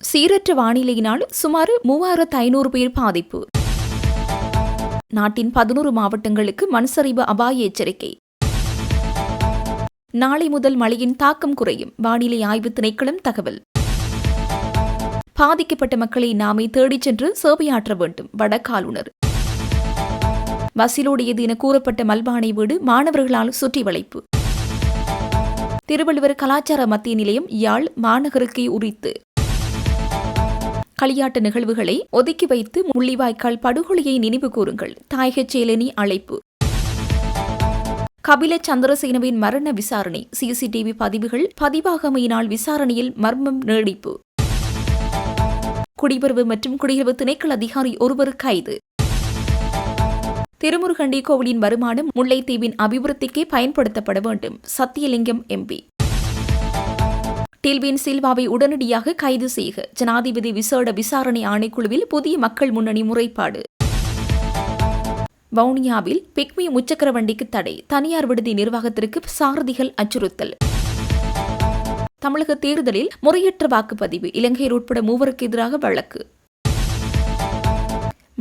சீரற்ற வானிலையினால் சுமார் 3500 பேர் பாதிப்பு. நாட்டின் 11 மாவட்டங்களுக்கு மண்சரிவு அபாய எச்சரிக்கை. நாளை முதல் மழையின் தாக்கம் குறையும், வானிலை ஆய்வு திணைக்களம் தகவல். பாதிக்கப்பட்ட மக்களை நாமே தேடிச் சென்று சேவையாற்ற வேண்டும், வடக்காளுநர். வசிலோடியது என கூறப்பட்ட மல்பானை வீடு மாணவர்களால் சுற்றி வளைப்பு. திருவள்ளுவர் கலாச்சார மத்திய நிலையம் யாழ் மாநகருக்கு உரித்து. களியாட்ட நிகழ்வுகளை ஒதுக்கி வைத்து முள்ளிவாய்க்கால் படுகொலையை நினைவு கூறுங்கள், தாயகச் செயலணி அழைப்பு. கபில சந்திரசேனவின் மரண விசாரணை, சிசிடிவி பதிவுகள் பதிவாகாமையினால் விசாரணையில் மர்மம் நீடிப்பு. குடிவரவு மற்றும் குடியுறவு திணைக்கள அதிகாரி ஒருவர் கைது. திருமுருகண்டி கோவிலின் வருமானம் முல்லைத்தீவின் அபிவிருத்திக்கே பயன்படுத்தப்பட வேண்டும், சத்தியலிங்கம் எம்பி. டில்வின் சில்வாவை உடனடியாக கைது செய்க, ஜனாதிபதி விசேட விசாரணை ஆணைக்குழுவில் புதிய மக்கள் முன்னணி முறைப்பாடு. வவுனியாவில் பிக்மி முச்சக்கர வண்டிக்கு தடை, தனியார் விடுதி நிர்வாகத்திற்கு சாரதிகள் அச்சுறுத்தல். தமிழக தேர்தலில் முறையற்ற வாக்குப்பதிவு, இலங்கையர் உட்பட 3 எதிராக வழக்கு.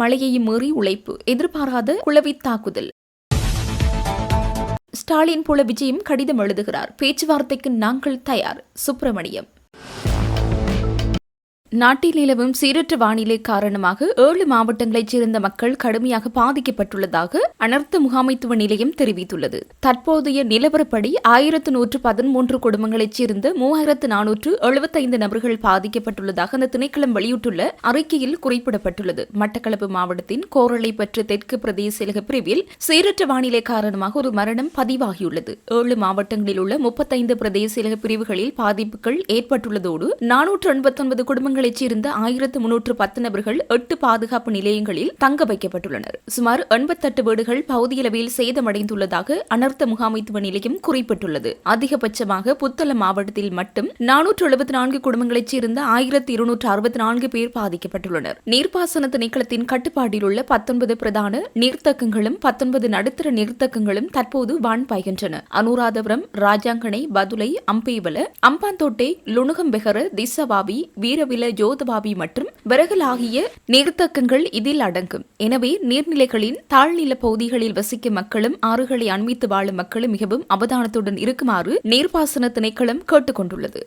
மழையையும் மீறி உழைப்பு, எதிர்பாராத குளவித் தாக்குதல். ஸ்டாலின் போல விஜயம் கடிதம் எழுதுகிறார், பேச்சுவார்த்தைக்கு நாங்கள் தயார், சுப்பிரமணியம். நாட்டில் நிலவும் சீரற்ற வானிலை காரணமாக 7 மாவட்டங்களைச் சேர்ந்த மக்கள் கடுமையாக பாதிக்கப்பட்டுள்ளதாக அனர்த்த முகாமைத்துவ நிலையம் தெரிவித்துள்ளது. தற்போதைய நிலவரப்படி 1113 குடும்பங்களைச் சேர்ந்த 3475 நபர்கள் பாதிக்கப்பட்டுள்ளதாக அந்த திணைக்களம் வெளியிட்டுள்ள அறிக்கையில் குறிப்பிடப்பட்டுள்ளது. மட்டக்களப்பு மாவட்டத்தின் கோரளைப்பற்று தெற்கு பிரதேச செயலக பிரிவில் சீரற்ற வானிலை காரணமாக ஒரு மரணம் பதிவாகியுள்ளது. 7 மாவட்டங்களில் உள்ள 35 பிரதேச செயலக பிரிவுகளில் பாதிப்புகள் ஏற்பட்டுள்ளதோடு 489 குடும்பங்கள் சேர்ந்த 1310 நபர்கள் 8 பாதுகாப்பு நிலையங்களில் தங்க வைக்கப்பட்டுள்ளனர். சுமார் 88 வீடுகள் பகுதியளவில் சேதமடைந்துள்ளதாக அனர்த்த முகாமைத்துவ நிலையம் குறிப்பிட்டுள்ளது. அதிகபட்சமாக புத்தளம் மாவட்டத்தில் மட்டும் 474 குடும்பங்களைச் சேர்ந்த 1264 பேர் பாதிக்கப்பட்டுள்ளனர். நீர்ப்பாசன திணைக்களத்தின் கட்டுப்பாட்டில் உள்ள 19 பிரதான நீர்த்தக்கங்களும் 19 நடுத்தர நீர்த்தக்கங்களும் தற்போது வான் பாய்கின்றன. அனுராதபுரம், ராஜாங்கனை, பதுளை, அம்பேவல, அம்பாந்தோட்டை, லுணுகம்பெகர, திசவாவி, வீரவில, ஜோதபாவி மற்றும் விறகல் ஆகிய நீர்த்தக்கங்கள் இதில் அடங்கும். எனவே நீர்நிலைகளின் தாழ்நில பகுதிகளில் வசிக்கும் மக்களும் ஆறுகளை அண்மித்து வாழும் மக்களும் மிகவும் அவதானத்துடன் இருக்குமாறு நீர்ப்பாசன திணைக்களம் கேட்டுக் கொண்டுள்ளது.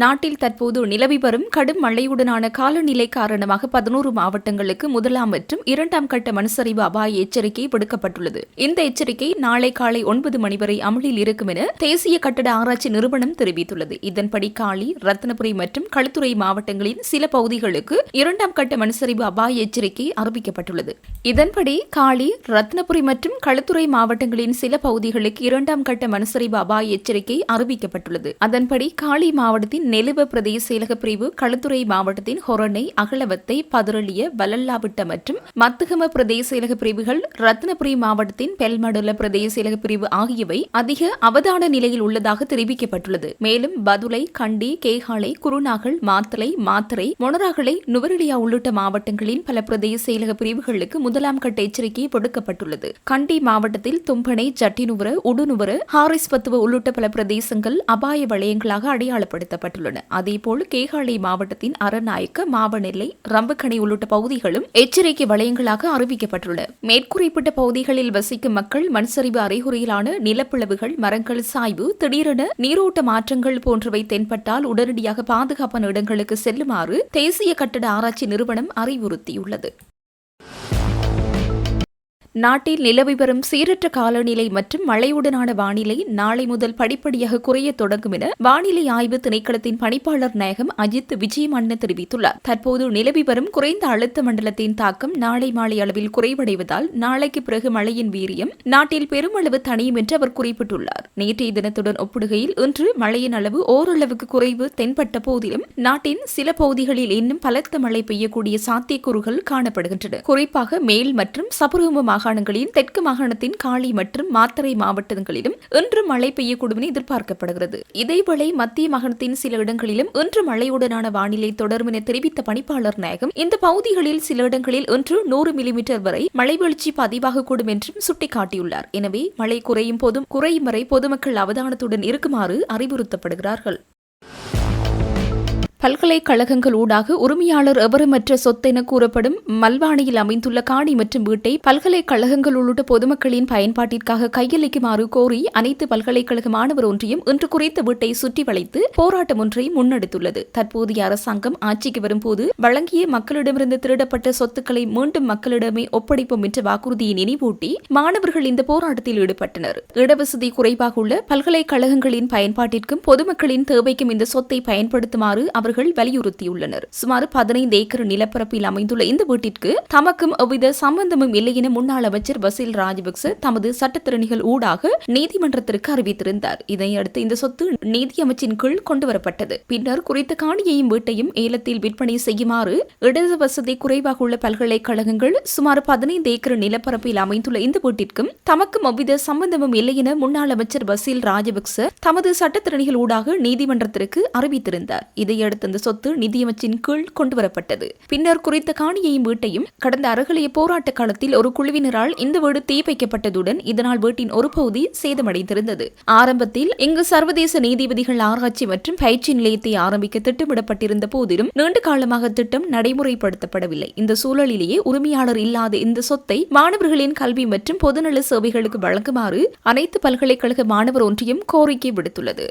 நாட்டில் தற்போது நிலவி வரும் கடும் மழையுடனான காலநிலை காரணமாக 11 மாவட்டங்களுக்கு 1ஆம் மற்றும் 2ஆம் கட்ட மண்சரிவு அபாய எச்சரிக்கை விடுக்கப்பட்டுள்ளது. இந்த எச்சரிக்கை நாளை காலை 9 மணி வரை அமலில் இருக்கும் என தேசிய கட்டட ஆராய்ச்சி நிறுவனம் தெரிவித்துள்ளது. இதன்படி காலி, ரத்தினபுரி மற்றும் களுத்துறை மாவட்டங்களின் சில பகுதிகளுக்கு 2ஆம் கட்ட மண்சரிவு அபாய எச்சரிக்கை அறிவிக்கப்பட்டுள்ளது. இதன்படி காலி, ரத்தினபுரி மற்றும் களுத்துறை மாவட்டங்களின் சில பகுதிகளுக்கு 2ஆம் கட்ட மண்சரிவு அபாய எச்சரிக்கை அறிவிக்கப்பட்டுள்ளது. அதன்படி காலி மாவட்டத்தில் நெலுவ பிரதேச செயலக பிரிவு, களுத்துறை மாவட்டத்தின் ஹொரணை, அகலவத்தை, பதுரளிய, வலல்லாவிட்ட மற்றும் மத்துகம பிரதேச செயலக பிரிவுகள், ரத்தினபுரி மாவட்டத்தின் பெல்மடுல பிரதேச செயலக பிரிவு ஆகியவை அதிக அவதான நிலையில் உள்ளதாக தெரிவிக்கப்பட்டுள்ளது. மேலும் பதுளை, கண்டி, கேகாலை, குருநாகல், மாத்தளை, மாத்தரை, மொனராகலை, நுவரெலியா உள்ளிட்ட மாவட்டங்களின் பல பிரதேச செயலக பிரிவுகளுக்கு 1ஆம் கட்ட எச்சரிக்கை விடுக்கப்பட்டுள்ளது. கண்டி மாவட்டத்தில் தும்பனை, ஜட்டினுவர, உடுனுவர, ஹாரிஸ்பத்துவ உள்ளிட்ட பல பிரதேசங்கள் அபாய வலயங்களாக அடையாளப்படுத்தப்பட்டன. அதேபோல் கேகாலை மாவட்டத்தின் அரநாயக்க, மாவனெல்லை, ரம்பக்கணை உள்ளிட்ட பகுதிகளும் எச்சரிக்கை வலயங்களாக அறிவிக்கப்பட்டுள்ளன. மேற்குறிப்பிட்ட பகுதிகளில் வசிக்கும் மக்கள் மண்சரிவு அறிகுறியிலான நிலப்பிளவுகள், மரங்கள் சாய்வு, திடீரென நீரோட்ட மாற்றங்கள் போன்றவை தென்பட்டால் உடனடியாக பாதுகாப்பான இடங்களுக்கு செல்லுமாறு தேசிய கட்டட ஆராய்ச்சி நிறுவனம் அறிவுறுத்தியுள்ளது. நாட்டில் நிலவி வரும் சீரற்ற காலநிலை மற்றும் மழையுடனான வானிலை நாளை முதல் படிப்படியாக குறைய தொடங்கும் என வானிலை ஆய்வு திணைக்களத்தின் பணிப்பாளர் நாயகம் அஜித் விஜயமன்ன தெரிவித்துள்ளார். தற்போது நிலவி வரும் குறைந்த அழுத்த மண்டலத்தின் தாக்கம் நாளை மாலை அளவில் குறைவடைவதால் நாளைக்கு பிறகு மழையின் வீரியம் நாட்டில் பெருமளவு தணியும் என்று அவர் குறிப்பிட்டுள்ளார். நேற்றைய தினத்துடன் ஒப்பிடுகையில் இன்று மழையின் அளவு ஓரளவுக்கு குறைவு தென்பட்ட போதிலும் நாட்டின் சில பகுதிகளில் இன்னும் பலத்த மழை பெய்யக்கூடிய சாத்தியக்கூறுகள் காணப்படுகின்றன. குறிப்பாக மேல் மற்றும் சபரகம மாகாணங்களின் தெற்கு மாகாணத்தின் காலி மற்றும் மாத்தறை மாவட்டங்களிலும் இன்று மழை பெய்யக்கூடும் என எதிர்பார்க்கப்படுகிறது. இதேவேளை மத்திய மாகாணத்தின் சில இடங்களிலும் இன்று மழையுடனான வானிலை தொடரும் என தெரிவித்த பணிப்பாளர் நாயகம் இந்த பகுதிகளில் சில இடங்களில் இன்று 100 மில்லிமீட்டர் வரை மழை வீழ்ச்சி பதிவாகக்கூடும் என்றும் சுட்டிக்காட்டியுள்ளார். எனவே மழை குறையும் வரை பொதுமக்கள் அவதானத்துடன் இருக்குமாறு அறிவுறுத்தப்படுகிறார்கள். பல்கலைக்கழகங்கள் ஊடாக உரிமையாளர் எவருமற்ற சொத்தென கூறப்படும் மல்வானியில் அமைந்துள்ள காணி மற்றும் வீட்டை பல்கலைக்கழகங்கள் உள்ளிட்ட பொதுமக்களின் பயன்பாட்டிற்காக கையளிக்குமாறு கோரி அனைத்து பல்கலைக்கழக மாணவர் ஒன்றியம் இன்று குறித்த வீட்டை சுற்றி வளைத்து போராட்டம் ஒன்றை முன்னெடுத்துள்ளது. தற்போதைய அரசாங்கம் ஆட்சிக்கு வரும்போது வழங்கிய மக்களிடமிருந்து திருடப்பட்ட சொத்துக்களை மீண்டும் மக்களிடமே ஒப்படைப்போம் என்ற வாக்குறுதியை நினைவூட்டி மாணவர்கள் இந்த போராட்டத்தில் ஈடுபட்டனர். இடவசதி குறைவாக உள்ள பல்கலைக்கழகங்களின் பயன்பாட்டிற்கும் பொதுமக்களின் தேவைக்கும் இந்த சொத்தை பயன்படுத்துமாறு அவர்கள் வலியுறுத்தியுள்ளனர். சுமார் 15 ஏக்கர் நிலப்பரப்பில் அமைந்துள்ள இந்த வீட்டிற்கு தமக்கும் எவ்வித சம்பந்தமும் இல்லை என முன்னாள் அமைச்சர் பசில் ராஜபக்ச தமது சட்டத்திறனிகள் ஊடாக நீதிமன்றத்திற்கு அறிவித்திருந்தார். இதையடுத்து இந்த சொத்து நீதி அமைச்சின் கீழ் கொண்டுவரப்பட்டது. பின்னர் குறித்த காணியையும் வீட்டையும் ஏலத்தில் விற்பனை செய்யுமாறு இடது வசதி குறைவாக உள்ள பல்கலைக்கழகங்கள் சுமார் 15 ஏக்கர் நிலப்பரப்பில் அமைந்துள்ள இந்த வீட்டிற்கும் தமக்கும் எவ்வித சம்பந்தமும் இல்லை என முன்னாள் அமைச்சர் பசில் ராஜபக்ச தமது சட்டத்திறனிகள் ஊடாக நீதிமன்றத்திற்கு அறிவித்திருந்தார். இதையடுத்து இந்த சொத்து நிதியமைச்சின் கீழ் கொண்டுவரப்பட்டது. பின்னர் குறித்த காணியையும் வீட்டையும் கடந்த அறகலைய போராட்ட காலத்தில் ஒரு குழுவினரால் இந்த வீடு தீ வைக்கப்பட்டதுடன் இதனால் வீட்டின் ஒரு பகுதி சேதமடைந்திருந்தது. ஆரம்பத்தில் இங்கு சர்வதேச நீதிபதிகள் ஆராய்ச்சி மற்றும் பயிற்சி நிலையத்தை ஆரம்பிக்க திட்டமிடப்பட்டிருந்த போதிலும் நீண்ட காலமாக திட்டம் நடைமுறைப்படுத்தப்படவில்லை. இந்த சூழலிலேயே உரிமையாளர் இல்லாத இந்த சொத்தை மாணவர்களின் கல்வி மற்றும் பொதுநல சேவைகளுக்கு வழங்குமாறு அனைத்து பல்கலைக்கழக மாணவர் ஒன்றியம் கோரிக்கை விடுத்துள்ளது.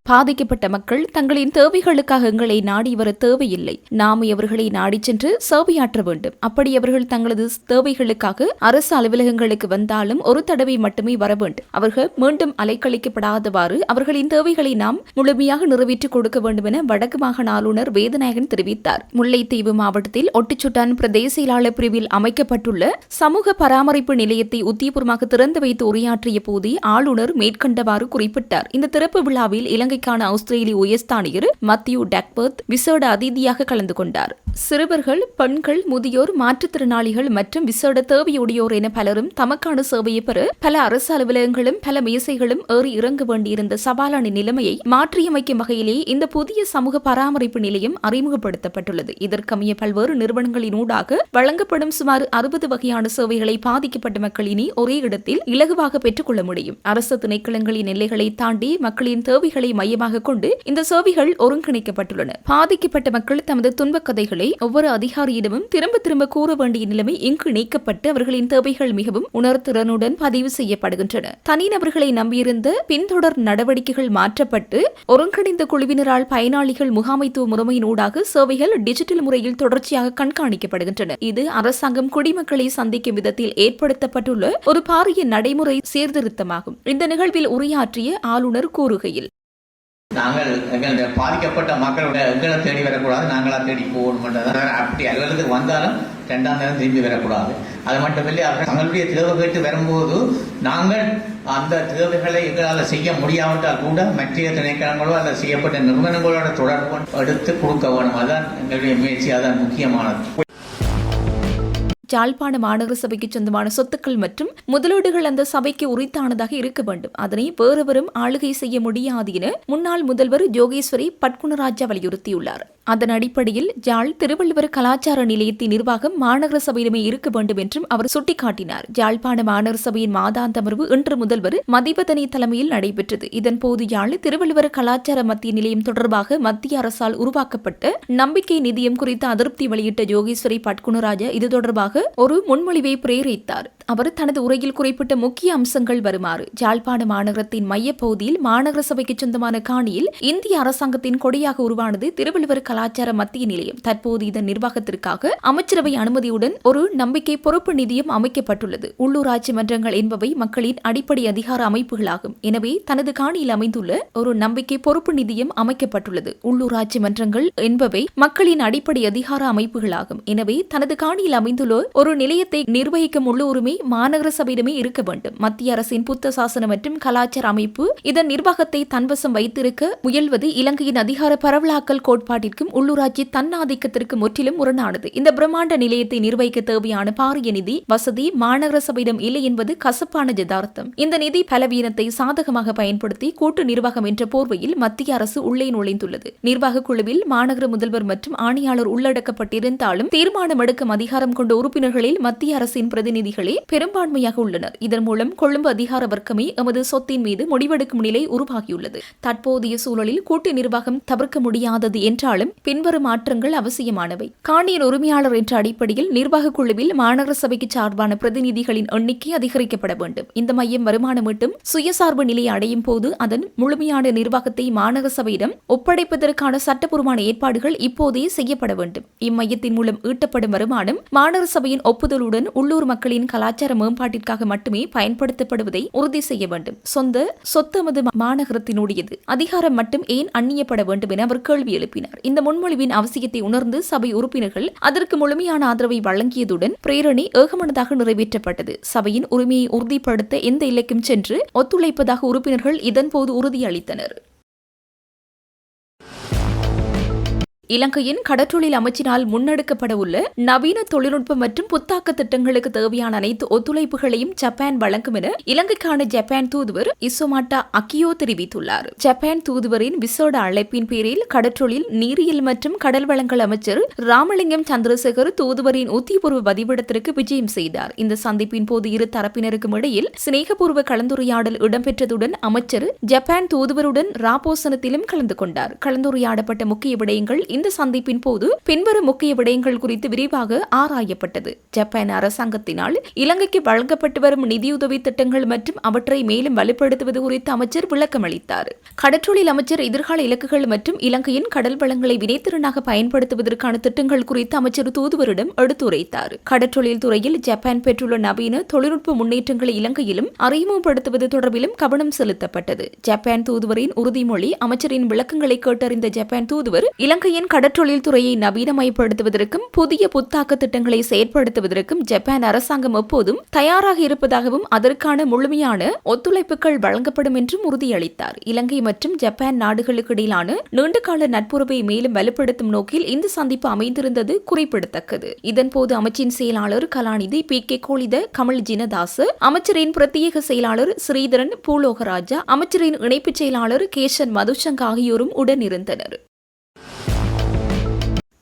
பாதிக்கப்பட்ட மக்கள் தங்களின் தேவைகளுக்காக எங்களை நாடி வர தேவையில்லை. நாமே அவர்களை நாடிச் சென்று சேவையாற்ற வேண்டும். அப்படி அவர்கள் தங்களது தேவைகளுக்காக அரசு அலுவலகங்களுக்கு வந்தாலும் ஒரு தடவை மட்டுமே வர வேண்டும். அவர்கள் மீண்டும் அலைக்கழிக்கப்படாதவாறு அவர்களின் தேவைகளை நாம் முழுமையாக நிறைவேற்றிக் கொடுக்க வேண்டும் என வடக்கு மாகாண ஆளுநர் வேதநாயகன் தெரிவித்தார். முல்லைத்தீவு மாவட்டத்தில் ஒட்டிச்சுட்டான் பிரதேச செயலாளர் பிரிவில் அமைக்கப்பட்டுள்ள சமூக பராமரிப்பு நிலையத்தை உத்தியபூர்வமாக திறந்து வைத்து உரையாற்றிய போதே ஆளுநர் மேற்கண்டவாறு குறிப்பிட்டார். இந்த திறப்பு விழாவில் இலங்கைக்கான ஆஸ்திரேலிய உயர்ஸ்தானிகர் மத்தியூ டக்வர்த் விசேட அதிதியாக கலந்து கொண்டார். சிறுவர்கள், பெண்கள், முதியோர், மாற்றுத்திறனாளிகள் மற்றும் விசேட தேவையுடையோர் என பலரும் தமக்கான சேவையை பெற பல அரசு அலுவலகங்களும் பல மேசைகளும் ஏறி இறங்க வேண்டியிருந்த சவாலான நிலைமையை மாற்றியமைக்கும் வகையிலே இந்த புதிய சமூக பராமரிப்பு நிலையம் அறிமுகப்படுத்தப்பட்டுள்ளது. இதற்கமைய பல்வேறு நிறுவனங்களின் ஊடாக வழங்கப்படும் சுமார் 60 வகையான சேவைகளை பாதிக்கப்பட்ட மக்கள் இனி ஒரே இடத்தில் இலகுவாக பெற்றுக் கொள்ள முடியும். அரசு திணைக்களங்களின் எல்லைகளை தாண்டி மக்களின் தேவைகளை மையமாக கொண்டு இந்த சேவைகள் ஒருங்கிணைக்கப்பட்டுள்ளன. பாதிக்கப்பட்ட மக்கள் தமது துன்பக் கதைகளை ஒவ்வொரு அதிகாரியிடமும் திரும்ப திரும்ப கூற வேண்டிய நிலைமை இங்கு நீக்கப்பட்டு அவர்களின் தேவைகள் மிகவும் உணர்திறனுடன் பதிவு செய்யப்படுகின்றன. தனிநபர்களை நம்பியிருந்த பின்தொடர் நடவடிக்கைகள் மாற்றப்பட்டு ஒருங்கிணைந்த குழுவினரால் பயனாளிகள் முகாமைத்துவ முறைமையின் ஊடாக சேவைகள் டிஜிட்டல் முறையில் தொடர்ச்சியாக கண்காணிக்கப்படுகின்றன. இது அரசாங்கம் குடிமக்களை சந்திக்கும் விதத்தில் ஏற்படுத்தப்பட்டுள்ள ஒரு பாரிய நடைமுறை சீர்திருத்தமாகும். இந்த நிகழ்வில் உரையாற்றிய ஆளுநர் கூறுகையில், நாங்கள் எங்களுடைய பாதிக்கப்பட்ட மக்களோட எங்களை தேடி வரக்கூடாது, நாங்களா தேடி போகணும். அப்படி அலுவலகத்துக்கு வந்தாலும் 2ஆம் நேரம் திரும்பி வரக்கூடாது. அது மட்டுமில்லை, அவர்கள் தங்களுடைய தேவை கேட்டு வரும்போது நாங்கள் அந்த தேவைகளை எங்களால் செய்ய முடியாவிட்டால் கூட மற்ற திணைக்களங்களோ அல்லது செய்யப்பட்ட நிறுவனங்களோட தொடர்பு எடுத்து கொடுக்க வேணும். அதுதான் எங்களுடைய முயற்சி, அதுதான் முக்கியமானது. யாழ்ப்பாண மாநகர சபைக்கு சொந்தமான சொத்துக்கள் மற்றும் முதலீடுகள் அந்த சபைக்கு உரித்தானதாக இருக்க வேண்டும். அதனை வேறெவரும் ஆளுகை செய்ய முடியாது என முன்னாள் முதல்வர் ஜோகேஸ்வரி பட்குணராஜா வலியுறுத்தியுள்ளார். அதன் அடிப்படையில் யாழ் திருவள்ளுவர் கலாச்சார நிலையத்தின் நிர்வாகம் மாநகர சபையிடமே இருக்க வேண்டும் என்றும் அவர் சுட்டிக்காட்டினார். யாழ்ப்பாண மாநகர சபையின் மாதாந்த அமர்வு இன்று முதல்வர் மதிவதனி தலைமையில் நடைபெற்றது. இதன்போது யாழ் திருவள்ளுவர் கலாச்சார மத்திய நிலையம் தொடர்பாக மத்திய அரசால் உருவாக்கப்பட்ட நம்பிக்கை நிதியம் குறித்த அதிருப்தி வெளியிட்ட ஜோகேஸ்வரி பட்குணராஜா இது தொடர்பாக ஒரு முன்மொழிவை பிரேரித்தார். அவர் தனது உரையில் குறிப்பிட்ட முக்கிய அம்சங்கள் வருமாறு: யாழ்ப்பாண மாநகரத்தின் மையப்பகுதியில் மாநகர சபைக்கு சொந்தமான காணியில் இந்திய அரசாங்கத்தின் கொடியாக உருவானது திருவள்ளுவர் கலாச்சார மத்திய நிலையம். தற்போது இதன் நிர்வாகத்திற்காக அமைச்சரவை அனுமதியுடன் ஒரு நம்பிக்கை பொறுப்பு நிதியம் அமைக்கப்பட்டுள்ளது. உள்ளூராட்சி மன்றங்கள் என்பவை மக்களின் அடிப்படை அதிகார அமைப்புகளாகும். எனவே தனது காணியில் அமைந்துள்ள ஒரு நம்பிக்கை பொறுப்பு நிதியம் அமைக்கப்பட்டுள்ளது. உள்ளூராட்சி மன்றங்கள் என்பவை மக்களின் அடிப்படை அதிகார அமைப்புகளாகும். எனவே தனது காணியில் அமைந்துள்ள ஒரு நிலையத்தை நிர்வகிக்கும் உள்ளூருமே மாநகர சபையிடமே இருக்க வேண்டும். மத்திய அரசின் புத்த சாசன மற்றும் கலாச்சார அமைப்பு இதன் நிர்வாகத்தை தன்வசம் வைத்திருக்க முயல்வது இலங்கையின் அதிகார பரவலாக்கல் கோட்பாட்டிற்கும் உள்ளூராட்சி தன்னாதிக்கத்திற்கு முற்றிலும் முரணானது. இந்த பிரம்மாண்ட நிலையத்தை நிர்வகிக்க தேவையான பாரிய நிதி வசதி மாநகர சபையிடம் இல்லை என்பது கசப்பான யதார்த்தம். இந்த நிதி பலவீனத்தை சாதகமாக பயன்படுத்தி கூட்டு நிர்வாகம் என்ற போர்வையில் மத்திய அரசு உள்ளே நுழைந்துள்ளது. நிர்வாக குழுவில் மாநகர முதல்வர் மற்றும் ஆணையாளர் உள்ளடக்கப்பட்டிருந்தாலும் தீர்மானம் எடுக்கும் அதிகாரம் கொண்ட உறுப்பினர்களில் மத்திய அரசின் பிரதிநிதிகளே பெரும்பான்மையாக உள்ளனர். இதன் மூலம் கொழும்பு அதிகார வர்க்கமே எமது சொத்தின் மீது முடிவெடுக்கும் நிலை உருவாகியுள்ளது. தற்போதைய சூழலில் கூட்டு நிர்வாகம் தவிர்க்க முடியாதது என்றாலும் பின்வரும் மாற்றங்கள் அவசியமானவை. காணியின் உரிமையாளர் என்ற அடிப்படையில் நிர்வாக குழுவில் மாநகர சபைக்கு சார்பான பிரதிநிதிகளின் எண்ணிக்கை அதிகரிக்கப்பட வேண்டும். இந்த மையம் வருமானம் ஈட்டும் சுயசார்பு நிலையை அடையும் போது அதன் முழுமையான நிர்வாகத்தை மாநகர சபையிடம் ஒப்படைப்பதற்கான சட்டப்பூர்வமான ஏற்பாடுகள் இப்போதே செய்யப்பட வேண்டும். இம்மையத்தின் மூலம் ஈட்டப்படும் வருமானம் மாநகர சபையின் ஒப்புதலுடன் உள்ளூர் மக்களின் கலாச்சார மேம்பாட்டிற்காக மட்டுமே பயன்படுத்தப்படுவதை உறுதி செய்ய வேண்டும். சொத்து எமது மாநகரத்தினுடையது, அதிகாரம் மட்டும் ஏன் அந்நியப்பட வேண்டும் என அவர் கேள்வி எழுப்பினார். இந்த முன்மொழிவின் அவசியத்தை உணர்ந்து சபை உறுப்பினர்கள் அதற்கு முழுமையான ஆதரவை வழங்கியதுடன் பிரேரணை ஏகமனதாக நிறைவேற்றப்பட்டது. சபையின் உரிமையை உறுதிப்படுத்த எந்த எல்லைக்கும் சென்று ஒத்துழைப்பதாக உறுப்பினர்கள் இதன்போது உறுதியளித்தனர். இலங்கையின் கடற்றொழில் அமைச்சினால் முன்னெடுக்கப்பட உள்ள நவீன தொழில்நுட்ப மற்றும் புத்தாக்க திட்டங்களுக்கு தேவையான அனைத்து ஒத்துழைப்புகளையும் ஜப்பான் வழங்கும் என இலங்கைக்கான ஜப்பான் தூதுவர் இசோமாட்டா அகியோ தெரிவித்துள்ளார். ஜப்பான் தூதுவரின் விசேட அழைப்பின் பேரில் கடற்றொழில், நீரியல் மற்றும் கடல் வளங்கள் அமைச்சர் ராமலிங்கம் சந்திரசேகர் தூதுவரின் உத்தியபூர்வ பதிவிடத்திற்கு விஜயம் செய்தார். இந்த சந்திப்பின் போது இரு தரப்பினருக்கும் இடையில் சிநேகபூர்வ கலந்துரையாடல் இடம்பெற்றதுடன் அமைச்சர் ஜப்பான் தூதுவருடன் ராபோசனத்திலும் கலந்து கொண்டார். கலந்துரையாடப்பட்ட முக்கிய விடயங்கள் இந்த சந்திப்பின் போது பின்வரும் முக்கிய விடயங்கள் குறித்து விரிவாக ஆராயப்பட்டது. ஜப்பான் அரசாங்கத்தினால் இலங்கைக்கு வழங்கப்பட்டு வரும் நிதியுதவி திட்டங்கள் மற்றும் அவற்றை மேலும் வலுப்படுத்துவது குறித்து அமைச்சர் விளக்கமளித்தார். கடற்றொழில் அமைச்சர் எதிர்கால இலக்குகள் மற்றும் இலங்கையின் கடல் வளங்களை வினைத்திறனாக பயன்படுத்துவதற்கான திட்டங்கள் குறித்து அமைச்சர் தூதுவரிடம் எடுத்துரைத்தார். கடற்றொழில் துறையில் ஜப்பான் பெற்றுள்ள நவீன தொழில்நுட்ப முன்னேற்றங்களை இலங்கையிலும் அறிமுகப்படுத்துவது தொடர்பிலும் கவனம் செலுத்தப்பட்டது. ஜப்பான் தூதுவரின் உறுதிமொழி அமைச்சரின் விளக்கங்களை கேட்டறிந்த ஜப்பான் தூதுவர் இலங்கையின் கடற்றொழில் துறையை நவீனமயப்படுத்துவதற்கும் புதிய புத்தாக்க திட்டங்களை செயற்படுத்துவதற்கும் ஜப்பான் அரசாங்கம் எப்போதும் தயாராக இருப்பதாகவும் அதற்கான முழுமையான ஒத்துழைப்புகள் வழங்கப்படும் என்றும் உறுதியளித்தார். இலங்கை மற்றும் ஜப்பான் நாடுகளுக்கு இடையிலான நீண்டகால நட்புறவை மேலும் வலுப்படுத்தும் நோக்கில் இந்த சந்திப்பு அமைந்திருந்தது குறிப்பிடத்தக்கது. இதன்போது அமைச்சின் செயலாளர் கலாநிதி பி.கே. கோலித கமல் ஜினதாச, அமைச்சரின் பிரத்யேக செயலாளர் ஸ்ரீதரன் பூலோகராஜா, அமைச்சரின் இணைப்புச் செயலாளர் கேஷன் மதுசங்க ஆகியோரும் உடனிருந்தனர்.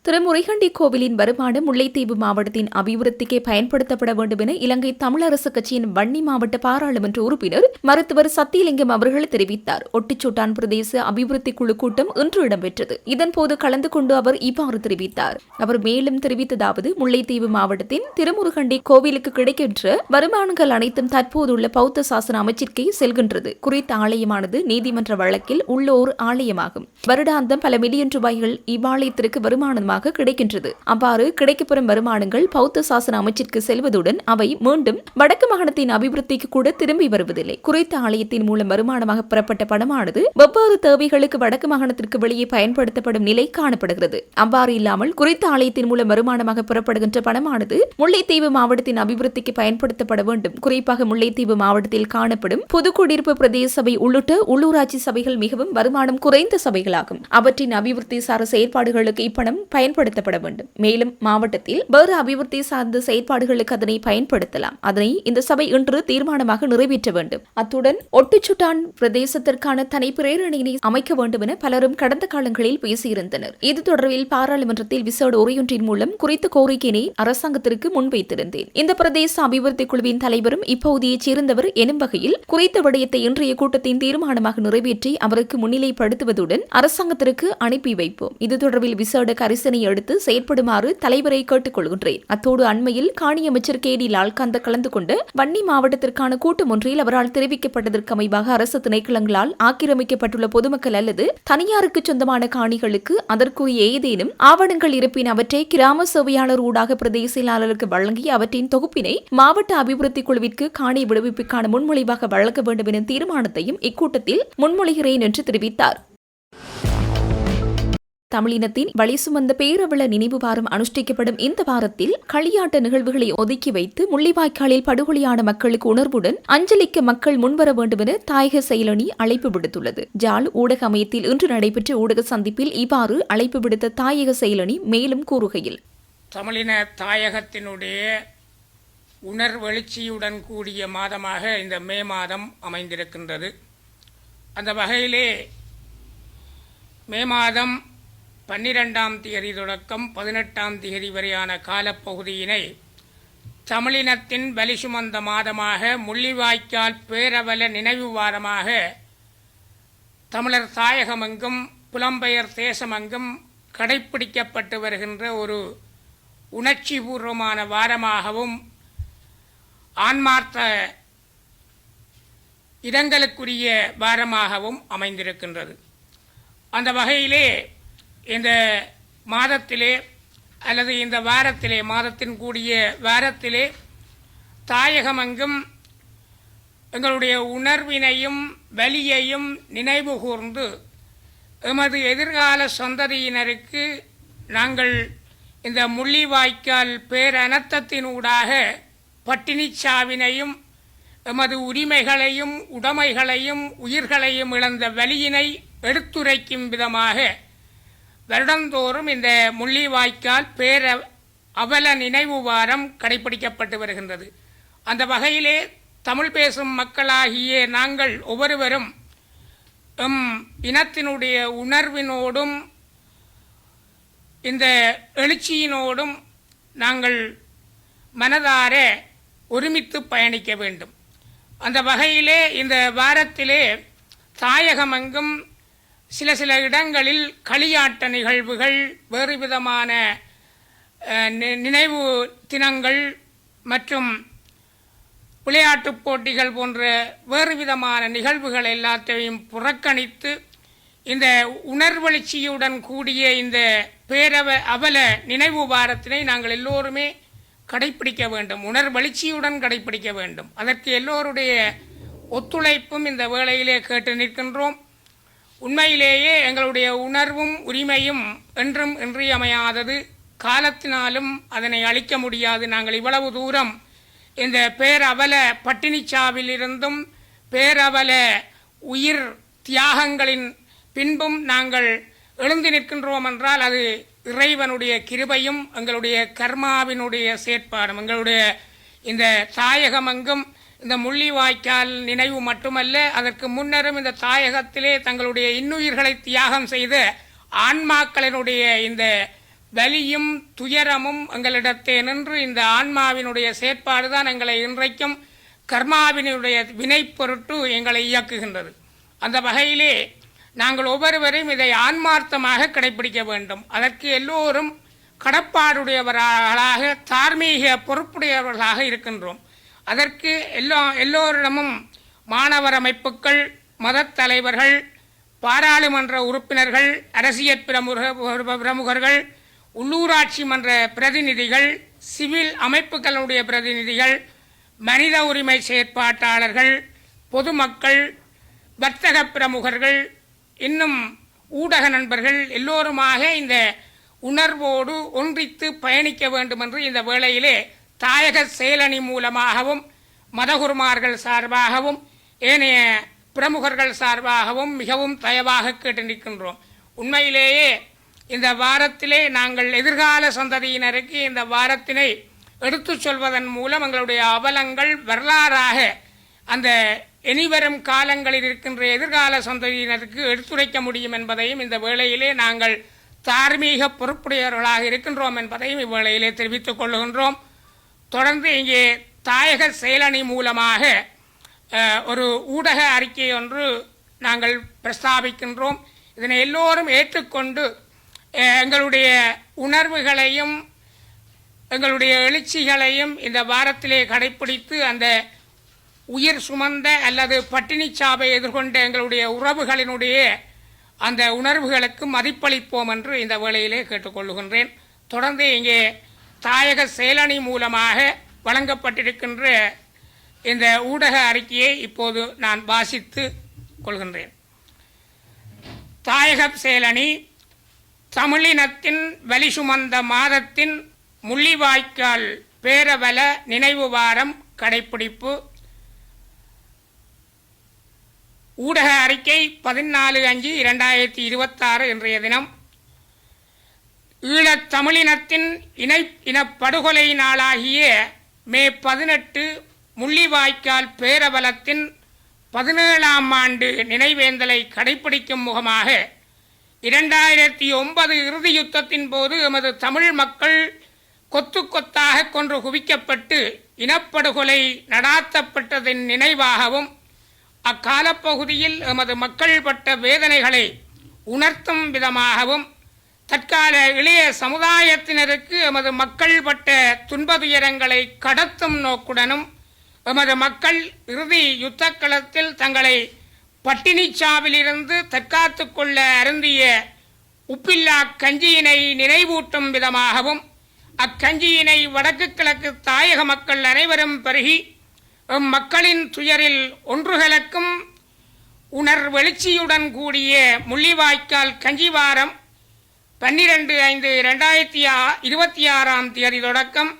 திருமுறைகண்டி கோவிலின் வருமானம் முல்லைத்தீவு மாவட்டத்தின் அபிவிருத்திக்கு பயன்படுத்தப்பட வேண்டும் என இலங்கை தமிழரசு கட்சியின் வன்னி மாவட்ட பாராளுமன்ற உறுப்பினர் மருத்துவர் சத்தியலிங்கம் அவர்கள் தெரிவித்தார். ஒட்டிச்சோட்டான் பிரதேச அபிவிருத்தி குழு கூட்டம் இன்று இடம்பெற்றது. இதன்போது கலந்து கொண்டு அவர் இவ்வாறு தெரிவித்தார். அவர் மேலும் தெரிவித்ததாவது, முல்லைத்தீவு மாவட்டத்தின் திருமுருகண்டி கோவிலுக்கு கிடைக்கின்ற வருமானங்கள் அனைத்தும் தற்போதுள்ள பௌத்த சாசன அமைச்சிற்கே செல்கின்றது. குறித்த ஆலயமானது நீதிமன்ற வழக்கில் உள்ள ஒரு ஆலயமாகும். வருடாந்தம் பல மில்லியன் ரூபாய்கள் இவ்வாலயத்திற்கு வருமானம் கிடைக்கின்றது. அவ்வாறு கிடைக்கப்பெறும் வருமானங்கள் பௌத்த சாசன அமைச்சிற்கு செல்வதுடன் அவை மீண்டும் வடக்கு மாகாணத்தின் அபிவிருத்திக்கு கூட திரும்பி வருவதில்லை. குறித்த ஆலயத்தின் மூலம் வருமானமாக பெறப்பட்ட பணமானது வெவ்வேறு தேவைகளுக்கு வடக்கு மாகாணத்திற்கு வெளியே பயன்படுத்தப்படும் நிலை காணப்படுகிறது. அவ்வாறு இல்லாமல் குறித்த ஆலயத்தின் மூலம் வருமானமாக பெறப்படுகின்ற பணமானது முல்லைத்தீவு மாவட்டத்தின் அபிவிருத்திக்கு பயன்படுத்தப்பட வேண்டும். குறிப்பாக முல்லைத்தீவு மாவட்டத்தில் காணப்படும் பொதுக்குடியிருப்பு பிரதேச சபை உள்ளிட்ட உள்ளூராட்சி சபைகள் மிகவும் வருமானம் குறைந்த சபைகளாகும். அவற்றின் அபிவிருத்தி சார் செயற்பாடுகளுக்கு இப்பணம் பயன்படுத்தப்பட வேண்டும். மேலும் மாவட்டத்தில் வேறு அபிவிருத்தி சார்ந்த செயற்பாடுகளுக்கு அதனை பயன்படுத்தலாம். அதனை இந்த சபை இன்று தீர்மானமாக நிறைவேற்ற வேண்டும். அத்துடன் ஒட்டுச்சுட்டான் பிரதேசத்திற்கான தனி பிரேரணையை அமைக்க வேண்டும் என பலரும் கடந்த காலங்களில் பேசியிருந்தனர். இது தொடர்பில் பாராளுமன்றத்தில் விசேட உரையொன்றின் மூலம் குறித்த கோரிக்கையினை அரசாங்கத்திற்கு முன்வைத்திருந்தேன். இந்த பிரதேச அபிவிருத்தி குழுவின் தலைவரும் இப்பகுதியைச் சேர்ந்தவர் எனும் வகையில் குறித்த விடயத்தை இன்றைய கூட்டத்தின் தீர்மானமாக நிறைவேற்றி அவருக்கு முன்னிலைப்படுத்துவதுடன் அரசாங்கத்திற்கு அனுப்பி வைப்போம். இது தொடர்பில் விசேட கரிசனை எடுத்து செயற்படுமாறு தலைவரை கேட்டுக் கொள்கின்றேன். அத்தோடு அண்மையில் காணி அமைச்சர் கே.டி. லால்காந்த கலந்து கொண்டு வன்னி மாவட்டத்திற்கான கூட்டம் ஒன்றில் அவரால் தெரிவிக்கப்பட்டதற்கு அமைவாக அரசு திணைக்களங்களால் ஆக்கிரமிக்கப்பட்டுள்ள பொதுமக்கள் அல்லது தனியாருக்கு சொந்தமான காணிகளுக்கு அதற்குரிய ஏதேனும் ஆவணங்கள் இருப்பின் அவற்றை கிராம சேவையாளர் ஊடாக பிரதேச செயலாளருக்கு வழங்கி அவற்றின் தொகுப்பினை மாவட்ட அபிவிருத்தி குழுவிற்கு காணி விடுவிப்புக்கான முன்மொழிவாக வழங்க வேண்டும் என தீர்மானத்தையும் இக்கூட்டத்தில் முன்மொழிகிறேன் என்று தெரிவித்தார். தமிழினத்தின் வழி சுமந்த பேரவள நினைவு வாரம் அனுஷ்டிக்கப்படும் இந்த வாரத்தில் களியாட்ட நிகழ்வுகளை ஒதுக்கி வைத்து முள்ளிவாய்க்காலில் படுகொலையான மக்களுக்கு உணர்வுடன் அஞ்சலிக்க மக்கள் முன்வர வேண்டும் என தாயக செயலணி அழைப்பு விடுத்துள்ளது. ஜாழ் ஊடக அமையத்தில் இன்று நடைபெற்ற ஊடக சந்திப்பில் இவ்வாறு அழைப்பு விடுத்த தாயக செயலணி மேலும் கூறுகையில், தமிழின தாயகத்தினுடைய உணர்வெழுச்சியுடன் கூடிய மாதமாக இந்த மே மாதம் அமைந்திருக்கின்றது. அந்த வகையிலே மே மாதம் 12ஆம் தேதி தொடக்கம் 18ஆம் தேதி வரையான காலப்பகுதியினை தமிழினத்தின் வலி சுமந்த மாதமாக முள்ளிவாய்க்கால் பேரவல நினைவு வாரமாக தமிழர் தாயகமெங்கும் புலம்பெயர் தேசமெங்கும் கடைப்பிடிக்கப்பட்டு வருகின்ற ஒரு உணர்ச்சிபூர்வமான வாரமாகவும் ஆன்மார்த்த இடங்களுக்குரிய வாரமாகவும் அமைந்திருக்கின்றது. அந்த வகையிலே இந்த மாதத்திலே அல்லது இந்த வாரத்திலே, மாதத்தின் கூடிய வாரத்திலே தாயகமெங்கும் எங்களுடைய உணர்வினையும் வலியையும் நினைவு கூர்ந்து எமது எதிர்கால சந்ததியினருக்கு நாங்கள் இந்த முள்ளிவாய்க்கால் பேரனர்த்தத்தினூடாக பட்டினிச்சாவினையும் எமது உரிமைகளையும் உடைமைகளையும் உயிர்களையும் இழந்த வலியினை எடுத்துரைக்கும் விதமாக வருடந்தோறும் இந்த முள்ளிவாய்க்கால் அவல நினைவு வாரம் கடைபிடிக்கப்பட்டு வருகின்றது. அந்த வகையிலே தமிழ் பேசும் மக்களாகிய நாங்கள் ஒவ்வொருவரும் இனத்தினுடைய உணர்வினோடும் இந்த எழுச்சியினோடும் நாங்கள் மனதார ஒருமித்து பயணிக்க வேண்டும். அந்த வகையிலே இந்த வாரத்திலே தாயகமெங்கும் சில இடங்களில் களியாட்ட நிகழ்வுகள், வேறு விதமான நினைவு தினங்கள் மற்றும் விளையாட்டுப் போட்டிகள் போன்ற வேறு விதமான நிகழ்வுகள் எல்லாத்தையும் புறக்கணித்து இந்த உணர்வெழுச்சியுடன் கூடிய இந்த அவல நினைவு வாரத்தினை நாங்கள் எல்லோருமே கடைப்பிடிக்க வேண்டும், உணர்வெழுச்சியுடன் கடைப்பிடிக்க வேண்டும். அதற்கு எல்லோருடைய ஒத்துழைப்பும் இந்த வேளையிலே கேட்டு நிற்கின்றோம். உண்மையிலேயே எங்களுடைய உணர்வும் உரிமையும் என்றும் இன்றியமையாதது, காலத்தினாலும் அதனை அழிக்க முடியாது. நாங்கள் இவ்வளவு தூரம் இந்த பேரவல பட்டினிச்சாவிலிருந்தும் பேரவல உயிர் தியாகங்களின் பின்பும் நாங்கள் எழுந்து நிற்கின்றோம் என்றால் அது இறைவனுடைய கிருபையும் எங்களுடைய கர்மாவினுடைய செயற்பாடும். எங்களுடைய இந்த தாயகமெங்கும் இந்த முள்ளிவாய்க்கால் நினைவு மட்டுமல்ல, அதற்கு முன்னரும் இந்த தாயகத்திலே தங்களுடைய இன்னுயிர்களை தியாகம் செய்த ஆன்மாக்களினுடைய இந்த வலியும் துயரமும் எங்களிடத்தே நின்று இந்த ஆன்மாவினுடைய செயற்பாடுதான் எங்களை இன்றைக்கும் கர்மாவினுடைய வினை பொருட்டு எங்களை இயக்குகின்றது. அந்த வகையிலே நாங்கள் ஒவ்வொருவரையும் இதை ஆன்மார்த்தமாக கடைபிடிக்க வேண்டும். அதற்கு எல்லோரும் கடப்பாடுடையவர்களாக, தார்மீக பொறுப்புடையவர்களாக இருக்கின்றோம். அதற்கு எல்லோரிடமும் மாணவர் அமைப்புகள், மதத் தலைவர்கள், பாராளுமன்ற உறுப்பினர்கள், அரசியல் பிரமுகர்கள், உள்ளூராட்சி மன்ற பிரதிநிதிகள், சிவில் அமைப்புகளுடைய பிரதிநிதிகள், மனித உரிமை செயற்பாட்டாளர்கள், பொதுமக்கள், வர்த்தக பிரமுகர்கள், இன்னும் ஊடக நண்பர்கள் எல்லோருமாக இந்த உணர்வோடு ஒன்றித்து பயணிக்க வேண்டும் என்று இந்த வேளையிலே தாயக செயலணி மூலமாகவும் மதகுருமார்கள் சார்பாகவும் ஏனைய பிரமுகர்கள் சார்பாகவும் மிகவும் தயவாக கேட்டு நிற்கின்றோம். உண்மையிலேயே இந்த வாரத்திலே நாங்கள் எதிர்கால சந்ததியினருக்கு இந்த வாரத்தினை எடுத்துச் சொல்வதன் மூலம் எங்களுடைய அவலங்கள் வரலாறாக அந்த இனிவரும் காலங்களில் இருக்கின்ற எதிர்கால சந்ததியினருக்கு எடுத்துரைக்க முடியும் என்பதையும் இந்த வேளையிலே நாங்கள் தார்மீக பொறுப்புடையவர்களாக இருக்கின்றோம் என்பதையும் இவ்வேளையிலே தெரிவித்துக் கொள்ளுகின்றோம். தொடர்ந்து இங்கே தாயக செயலணி மூலமாக ஒரு ஊடக அறிக்கை ஒன்று நாங்கள் பிரஸ்தாபிக்கின்றோம். இதனை எல்லோரும் ஏற்றுக்கொண்டு எங்களுடைய உணர்வுகளையும் எங்களுடைய எழுச்சிகளையும் இந்த வாரத்திலே கடைப்பிடித்து அந்த உயிர் சுமந்த அல்லது பட்டினிச்சாவை எதிர்கொண்ட எங்களுடைய உறவுகளினுடைய அந்த உணர்வுகளுக்கு மதிப்பளிப்போம் என்று இந்த வேளையிலே கேட்டுக்கொள்ளுகின்றேன். தொடர்ந்து இங்கே தாயக செயலணி மூலமாக வழங்கப்பட்டிருக்கின்ற இந்த ஊடக அறிக்கையை இப்போது நான் வாசித்து கொள்கின்றேன். தாயக செயலணி தமிழினத்தின் வலி சுமந்த மாதத்தின் முள்ளிவாய்க்கால் பேரவல நினைவு வாரம் கடைப்பிடிப்பு. ஊடக அறிக்கை 14/5/2026 இன்றைய தினம். ஈழத் தமிழினத்தின் இனப்படுகொலை நாளாகிய மே 18 முள்ளிவாய்க்கால் பேரவலத்தின் 17ஆம் ஆண்டு நினைவேந்தலை கடைப்பிடிக்கும் முகமாக 2009 இறுதி யுத்தத்தின் போது எமது தமிழ் மக்கள் கொத்து கொத்தாக கொன்று குவிக்கப்பட்டு இனப்படுகொலை நடாத்தப்பட்டதின் நினைவாகவும் அக்காலப்பகுதியில் எமது மக்கள் பட்ட வேதனைகளை உணர்த்தும் விதமாகவும் தற்கால இளைய சமுதாயத்தினருக்கு எமது மக்கள் பட்ட துன்பதுயரங்களை கடத்தும் நோக்குடனும் எமது மக்கள் இறுதி யுத்த களத்தில் தங்களை பட்டினிச்சாவிலிருந்து தற்காத்து கொள்ள அருந்திய உப்பில்லா கஞ்சியினை நினைவூட்டும் விதமாகவும் அக்கஞ்சியினை வடக்கு கிழக்கு தாயக மக்கள் அனைவரும் பருகி மக்களின் துயரில் ஒன்றுகளுக்கும் உணர்வெழுச்சியுடன் கூடிய முள்ளிவாய்க்கால் கஞ்சிவாரம் 12/5/2026 தொடக்கம்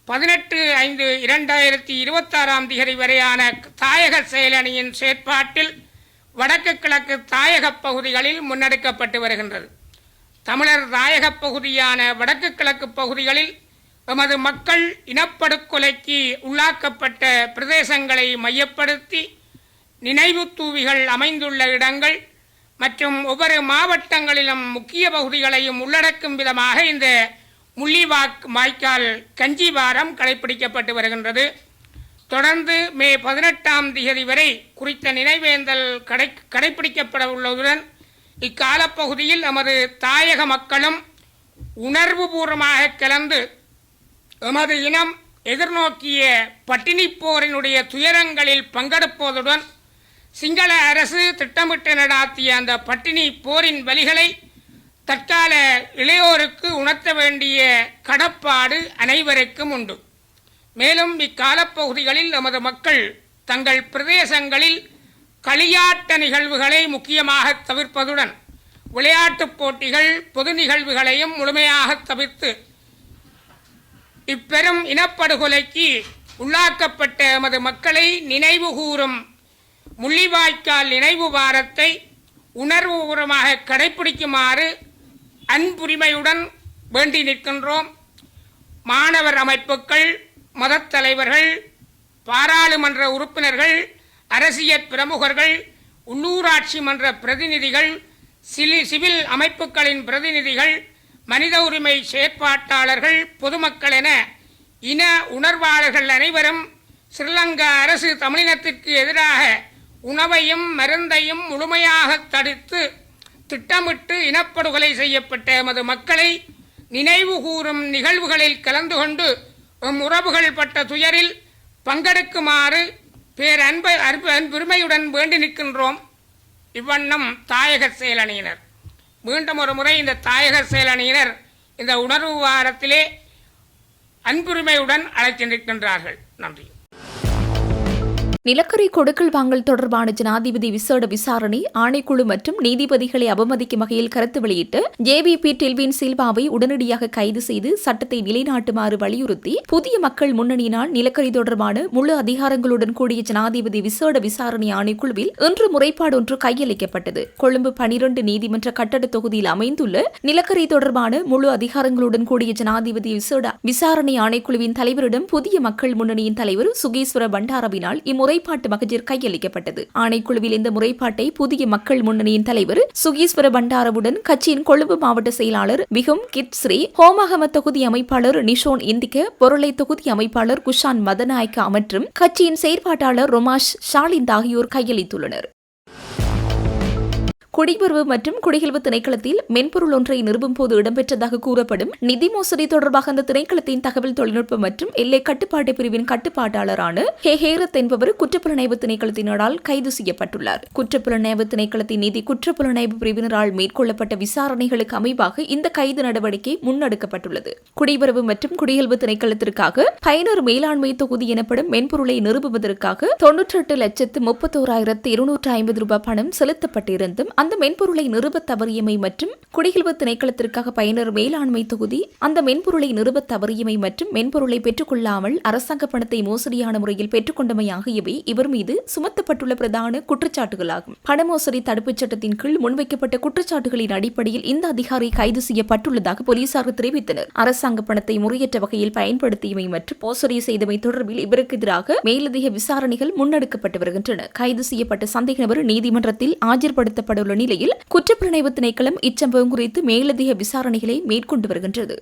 18/5/2026 வரையான தாயக செயலணியின் செயற்பாட்டில் வடக்கு கிழக்கு தாயக பகுதிகளில் முன்னெடுக்கப்பட்டு வருகின்றது. தமிழர் தாயக பகுதியான வடக்கு கிழக்கு பகுதிகளில் எமது மக்கள் இனப்படுகொலைக்கு உள்ளாக்கப்பட்ட பிரதேசங்களை மையப்படுத்தி நினைவு தூவிகள் அமைந்துள்ள இடங்கள் மற்றும் ஒவ்வொரு மாவட்டங்களிலும் முக்கிய பகுதிகளையும் உள்ளடக்கும் விதமாக இந்த முள்ளிவாய்க்கால் கஞ்சி வாரம் கடைபிடிக்கப்பட்டு வருகின்றது. தொடர்ந்து மே 18 வரை குறித்த நினைவேந்தல் கடைபிடிக்கப்பட உள்ளதுடன் இக்காலப்பகுதியில் நமது தாயக மக்களும் உணர்வுபூர்வமாக கலந்து எமது இனம் எதிர்நோக்கிய பட்டினி போரினுடைய துயரங்களில் பங்கெடுப்பதுடன் சிங்கள அரசு திட்டமிட்டு நடாத்திய அந்த பட்டினி போரின் வலிகளை தற்கால இளையோருக்கு உணர்த்த வேண்டிய கடப்பாடு அனைவருக்கும் உண்டு. மேலும் இக்காலப்பகுதிகளில் நமது மக்கள் தங்கள் பிரதேசங்களில் களியாட்ட நிகழ்வுகளை முக்கியமாக தவிர்ப்பதுடன் விளையாட்டுப் போட்டிகள் பொது நிகழ்வுகளையும் முழுமையாக தவிர்த்து இப்பெரும் இனப்படுகொலைக்கு உள்ளாக்கப்பட்ட எமது மக்களை நினைவு கூறும் முள்ளிவாய்க்கால் நினைவு வாரத்தை உணர்வுபூர்வமாக கடைபிடிக்குமாறு அன்புரிமையுடன் வேண்டி நிற்கின்றோம். மாணவர் அமைப்புகள், மதத் தலைவர்கள், பாராளுமன்ற உறுப்பினர்கள், அரசியல் பிரமுகர்கள், உள்ளூராட்சி மன்ற பிரதிநிதிகள், சிவில் அமைப்புகளின் பிரதிநிதிகள், மனித உரிமை செயற்பாட்டாளர்கள், பொதுமக்கள் என இன உணர்வாளர்கள் அனைவரும் ஸ்ரீலங்கா அரசு தமிழினத்திற்கு எதிராக உணவையும் மருந்தையும் முழுமையாக தடுத்து திட்டமிட்டு இனப்படுகொலை செய்யப்பட்ட எமது மக்களை நினைவு கூறும் நிகழ்வுகளில் கலந்து கொண்டு உறவுகள் பட்ட துயரில் பங்கெடுக்குமாறு பேரன்புரிமையுடன் வேண்டி நிற்கின்றோம். இவ்வண்ணம் தாயக செயலணியினர் மீண்டும் ஒரு முறை இந்த தாயக செயலணியினர் இந்த உணர்வு வாரத்திலே அன்புரிமையுடன் அழைத்திருக்கின்றார்கள். நன்றி. நிலக்கரி கொடுக்கல் வாங்கல் தொடர்பான ஜனாதிபதி விசேட விசாரணை ஆணைக்குழு மற்றும் நீதிபதிகளை அவமதிக்கும் வகையில் கருத்து வெளியிட்டு ஜேவிபி டெல்வின் சில்வாவை உடனடியாக கைது செய்து சட்டத்தை நிலைநாட்டுமாறு வலியுறுத்தி புதிய மக்கள் முன்னணியினால் நிலக்கரி தொடர்பான முழு அதிகாரங்களுடன் கூடிய ஜனாதிபதி விசேட விசாரணை ஆணைக்குழுவில் இன்று முறைப்பாடு ஒன்று கையளிக்கப்பட்டது. கொழும்பு 12 நீதிமன்ற கட்டட தொகுதியில் அமைந்துள்ள நிலக்கரி தொடர்பான முழு அதிகாரங்களுடன் கூடிய ஜனாதிபதி விசேட விசாரணை ஆணைக்குழுவின் தலைவரிடம் புதிய மக்கள் முன்னணியின் தலைவர் சுகேஸ்வர பண்டாரவினால் முறைப்பாட்டு மகஜர் கையளிக்கப்பட்டது. ஆணைக்குழுவில் இந்த முறைப்பாட்டை புதிய மக்கள் முன்னணியின் தலைவர் சுகீஸ்வர பண்டாரவுடன் கட்சியின் கொழும்பு மாவட்ட செயலாளர் விகும் கிட்ஸ்ரீ, ஹோமகம தொகுதி அமைப்பாளர் நிஷோன் இந்திக்க, பொருளை தொகுதி அமைப்பாளர் குஷான் மதநாயக்கா மற்றும் கட்சியின் செயற்பாட்டாளர் ரொமாஷ் ஷாலிந்த் ஆகியோர் கையளித்துள்ளனர். குடிவரவு மற்றும் குடியகல்வு திணைக்களத்தில் மென்பொருள் ஒன்றை நிறுவும் போது இடம்பெற்றதாக கூறப்படும் நிதி மோசடி தொடர்பாக அந்த திணைக்களத்தின் தகவல் தொழில்நுட்ப மற்றும் எல்லை கட்டுப்பாட்டு பிரிவின் கட்டுப்பாட்டாளரான ஹேரத் என்பவர் குற்றப்புலனாய்வு திணைக்களத்தினரால் கைது செய்யப்பட்டுள்ளார். குற்றப்புலனாய்வு திணைக்களத்தின் நிதி குற்றப்புலனாய்வு பிரிவினரால் மேற்கொள்ளப்பட்ட விசாரணைகளுக்கு அமைவாக இந்த கைது நடவடிக்கை முன்னெடுக்கப்பட்டுள்ளது. குடிவரவு மற்றும் குடியகல்வு திணைக்களத்திற்காக பயனர் மேலாண்மை தொகுதி எனப்படும் மென்பொருளை நிறுவுவதற்காக 98,31,250 ரூபாய் பணம் செலுத்தப்பட்டிருந்தும் அந்த மென்பொருளை நிறுவத் தவறியமை மற்றும் குடியகல்வு திணைக்களத்திற்காக பயனர் மேலாண்மை தொகுதி அந்த மென்பொருளை நிறுவத் தவறியமை மற்றும் மென்பொருளை பெற்றுக்கொள்ளாமல் அரசாங்க பணத்தை மோசடியான முறையில் பெற்றுக்கொண்டமை ஆகியவை இவர் மீது சுமத்தப்பட்டுள்ள பிரதான குற்றச்சாட்டுகளாகும். பண மோசடி தடுப்புச் சட்டத்தின் கீழ் முன்வைக்கப்பட்ட குற்றச்சாட்டுகளின் அடிப்படையில் இந்த அதிகாரி கைது செய்யப்பட்டுள்ளதாக போலீசார் தெரிவித்தனர். அரசாங்க பணத்தை முறையற்ற வகையில் பயன்படுத்தியமை மற்றும் மோசடி செய்தமை தொடர்பில் இவருக்கு எதிராக மேலதிக விசாரணைகள் முன்னெடுக்கப்பட்டு வருகின்றன. கைது செய்யப்பட்ட சந்தேக நபர் நீதிமன்றத்தில் ஆஜர்படுத்தப்பட நிலையில் குற்றப்புலனாய்வு திணைக்களம் இச்சம்பவம் குறித்து மேலதிக விசாரணைகளை மேற்கொண்டு வருகின்றது.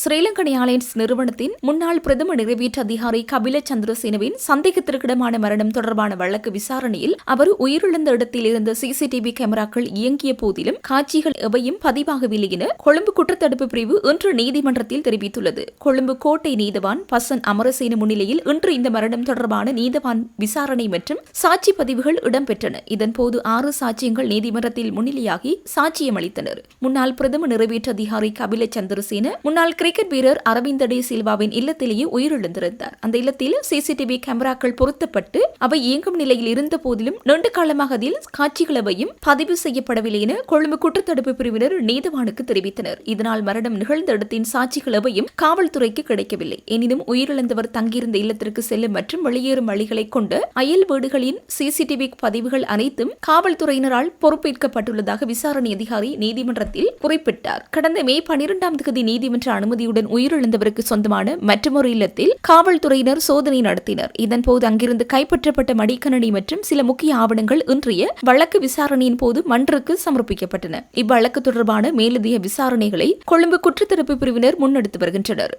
ஸ்ரீலங்கன் ஏர்லைன்ஸ் நிறுவனத்தின் முன்னாள் பிரதம நிறைவேற்று அதிகாரி கபில சந்திரசேனவின் சந்தேகத்திற்கிடமான மரணம் தொடர்பான வழக்கு விசாரணையில் அவர் உயிரிழந்த இடத்தில் இருந்த சிசிடிவி கேமராக்கள் இயங்கிய போதிலும் காட்சிகள் எவையும் பதிவாகவில்லை என கொழும்பு குற்றத்தடுப்பு பிரிவு இன்று நீதிமன்றத்தில் தெரிவித்துள்ளது. கொழும்பு கோட்டை நீதவான் பசன் அமரசேன முன்னிலையில் இன்று இந்த மரணம் தொடர்பான நீதவான் விசாரணை மற்றும் சாட்சி பதிவுகள் இடம்பெற்றன. இதன்போது 6 சாட்சியங்கள் நீதிமன்றத்தில் முன்னிலையாகி சாட்சியம் அளித்தனர். முன்னாள் பிரதம நிறைவேற்று அதிகாரி கபில சந்திரசேன முன்னாள் கிரிக்கெட் வீரர் அரவிந்த டி சில்வாவின் இல்லத்திலேயே உயிரிழந்திருந்தார். அந்த இல்லத்தில் சிசிடிவி கேமராக்கள் பொருத்தப்பட்டு அவை இயங்கும் நிலையில் இருந்த போதிலும் நீண்ட காலமாக அதில் காட்சிகள் எவையும் பதிவு செய்யப்படவில்லை என கொழும்பு குற்றத்தடுப்பு பிரிவினர் நீதவானுக்கு தெரிவித்தனர். இதனால் மரணம் நிகழ்ந்த இடத்தின் சாட்சிகள் எவையும் காவல்துறைக்கு கிடைக்கவில்லை. எனினும் உயிரிழந்தவர் தங்கியிருந்த இல்லத்திற்கு செல்லும் மற்றும் வெளியேறும் வழிகளை கொண்ட அயல் வீடுகளின் சிசிடிவி பதிவுகள் அனைத்தும் காவல்துறையினரால் பொறுப்பேற்கப்பட்டுள்ளதாக விசாரணை அதிகாரி நீதிமன்றத்தில் குறிப்பிட்டார். கடந்த மே 12ஆம் தேதி நீதிமன்ற அனுமதியுடன் உயிரிழந்தவருக்கு சொந்தமான மற்றொரு இல்லத்தில் காவல்துறையினர் சோதனை நடத்தினர். இதன்போது அங்கிருந்து கைப்பற்றப்பட்ட மடிக்கணனி மற்றும் சில முக்கிய ஆவணங்கள் இன்றைய வழக்கு விசாரணையின் போது மன்றுக்கு சமர்ப்பிக்கப்பட்டன. இவ்வழக்கு தொடர்பான மேலதிக விசாரணைகளை கொழும்பு குற்றத்தடுப்பு பிரிவினர் முன்னெடுத்து வருகின்றனர்.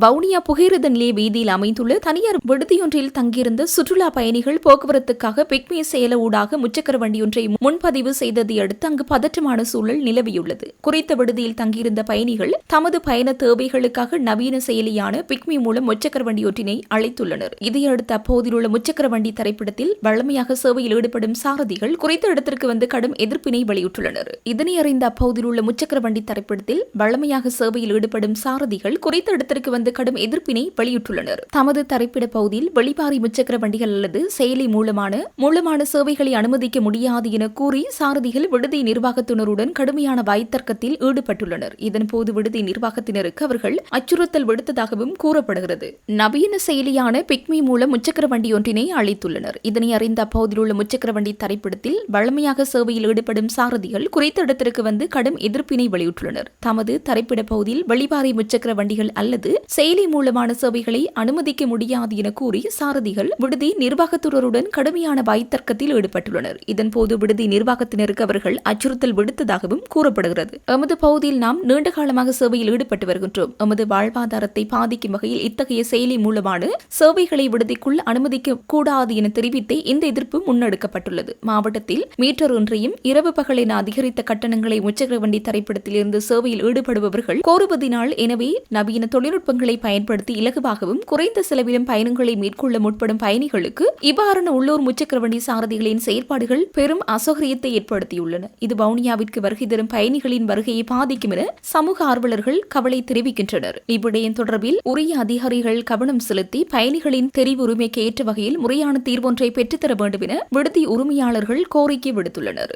வவுனியா புகையிரத நிலைய வீதியில் அமைந்துள்ள தனியார் விடுதியொன்றில் தங்கியிருந்த சுற்றுலா பயணிகள் போக்குவரத்துக்காக பிக்மி செயல ஊடாக முச்சக்கர வண்டியொன்றை முன்பதிவு செய்ததை அடுத்து அங்கு பதற்றமான சூழல் நிலவியுள்ளது. குறித்த விடுதியில் தங்கியிருந்த பயணிகள் தமது பயண தேவைகளுக்காக நவீன செயலியான பிக்மி மூலம் முச்சக்கர வண்டியொன்றினை அழைத்துள்ளனர். இதையடுத்து அப்போதில் உள்ள முச்சக்கர வண்டி தரைப்படத்தில் வழமையாக சேவையில் ஈடுபடும் சாரதிகள் குறித்த இடத்திற்கு வந்து கடும் எதிர்ப்பினை வெளியிட்டுள்ளனர். இதனை அறிந்த அப்போதில் உள்ள முச்சக்கர வண்டி தரைப்படத்தில் வழமையாக சேவையில் ஈடுபடும் சாரதிகள் குறித்த இடத்திற்கு வந்து கடும் எதிர்ப்பினை வெளியிட்டுள்ளனர். தமது தரைப்பிட பகுதியில் வெளிபாரி முச்சக்கர வண்டிகள் அல்லது செயலி மூலமான சேவைகளை அனுமதிக்க முடியாது என கூறி சாரதிகள் விடுதி நிர்வாகத்தினருடன் கடுமையான வாய்த்தர்க்கத்தில் ஈடுபட்டுள்ளனர். இதன்போது விடுதி நிர்வாகத்தினருக்கு அவர்கள் அச்சுறுத்தல் விடுத்ததாகவும் கூறப்படுகிறது. நவீன செயலியான பிக்மி மூலம் முச்சக்கர வண்டி ஒன்றினை அழைத்துள்ளனர். இதனை அறிந்த அப்பகுதியில் உள்ள முச்சக்கர வண்டி தரைப்படத்தில் வழமையாக சேவையில் ஈடுபடும் சாரதிகள் குறித்த இடத்திற்கு வந்து கடும் எதிர்ப்பினை வெளியிட்டுள்ளனர். தமது தரைப்பிட பகுதியில் வெளிபாரி முச்சக்கர வண்டிகள் அல்லது செயலி மூலமான சேவைகளை அனுமதிக்க முடியாது என கூறி சாரதிகள் விடுதி நிர்வாகத்தினருடன் கடுமையான வாய்த்தர்க்கத்தில் ஈடுபட்டுள்ளனர். இதன்போது விடுதி நிர்வாகத்தினருக்கு அவர்கள் அச்சுறுத்தல் விடுத்ததாகவும் கூறப்படுகிறது. எமது பகுதியில் நாம் நீண்ட காலமாக சேவையில் ஈடுபட்டு வருகின்றோம். எமது வாழ்வாதாரத்தை பாதிக்கும் வகையில் இத்தகைய செயலி மூலமான சேவைகளை விடுதிக்குள் அனுமதிக்க கூடாது என தெரிவித்தே இந்த எதிர்ப்பு முன்னெடுக்கப்பட்டுள்ளது. மாவட்டத்தில் மீட்டர் ஒன்றையும் இரவு பகல் என அதிகரித்த கட்டணங்களை முச்சக்கர வண்டி தரைப்படத்தில் இருந்து சேவையில் ஈடுபடுபவர்கள் கோருவதினால் எனவே நவீன தொழில்நுட்பங்களை பயன்படுத்தி இலகுவாகவும் குறைந்த செலவிலும் பயணங்களை மேற்கொள்ள முற்படும் பயணிகளுக்கு இவ்வாறான உள்ளூர் முச்சக்கர வண்டி சாரதிகளின் செயற்பாடுகள் பெரும் அசௌகரியத்தை ஏற்படுத்தியுள்ளன. இது வவுனியாவிற்கு வருகை தரும் பயணிகளின் வருகையை பாதிக்கும் என சமூக ஆர்வலர்கள் கவலை தெரிவிக்கின்றனர். இவ்விடயம் தொடர்பில் உரிய அதிகாரிகள் கவனம் செலுத்தி பயணிகளின் தெரிவு உரிமைக்கு ஏற்ற வகையில் முறையான தீர்வொன்றை பெற்றுத்தர வேண்டும் என விடுதி உரிமையாளர்கள் கோரிக்கை விடுத்துள்ளனர்.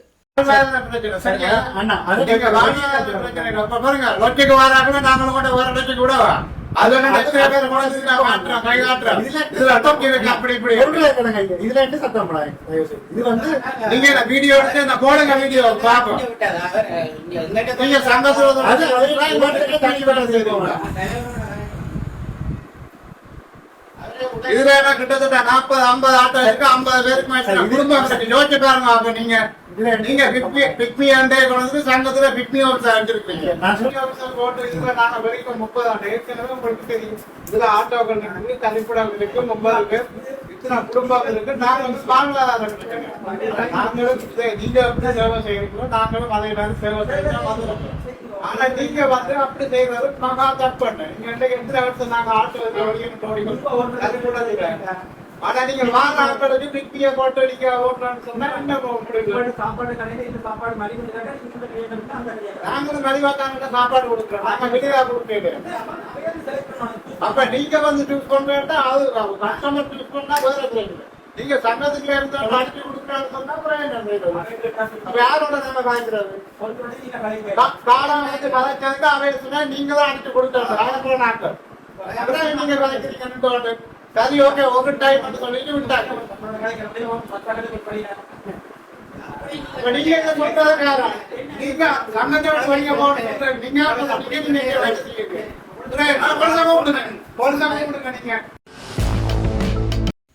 இதுல கிட்டத்தட்ட 40-50 ஆட்டோ இருக்கு. 50 பேருக்கு குடும்பம் யோசிச்சு பாருங்க. நீங்க பிக்மி ஆண்டே கொண்டு சங்கத்துல பிக்மி ஆஃபீஸ் அடிச்சிருக்கீங்க. நாங்க வரைக்கும் 30 ஆண்டு ஏற்கனவே உங்களுக்கு தெரியும். இதுல ஆட்டோக்கள் இருக்கு, தனிப்படங்கள் இருக்கு, 30 பேர் இத்தனை குடும்பங்கள் இருக்கு. நாங்க வாழ்வாதாரம் நாங்களும் நீங்க எப்படி சேவை செய்யறீங்களோ நாங்களும் அதை சேவை செய்யறோம். ஆனா நீங்க அப்படி செய்யறது மகா தப்பு. நீங்க எத்தனை வருஷம் நாங்க ஆட்டோ ஆனா நீங்க வாங்க பிக்மிய போட்டு அடிக்க ஓட்டுறான்னு சொன்னா என்ன சாப்பாடு நாங்களும் மலிவாத்தாங்க சாப்பாடு கொடுக்குறோம். நாங்க வெளியா கொடுக்க அப்ப நீங்க சூஸ் பண்றா அது கஸ்டமர் சூஸ் பண்ணா வேற. நீங்க சங்கத்துக்குள்ள இருந்தா அடிச்சு கொடுக்குறான்னு சொன்னா அப்ப யாரோட நம்ம வாங்கிக்கிறது? காலம் வந்து கதைச்சதுக்கு அவை சொன்னா நீங்க தான் அடிச்சு கொடுக்குறது. ஆயிரம் நாட்கள் நீங்க கதைக்கிறீங்க. சரி, ஓகே, ஒரு டைம் மட்டும் சொல்லிட்டு விட்டாங்க. நீங்க நீங்க சங்கத்தோட வழிய போகணும். நீங்க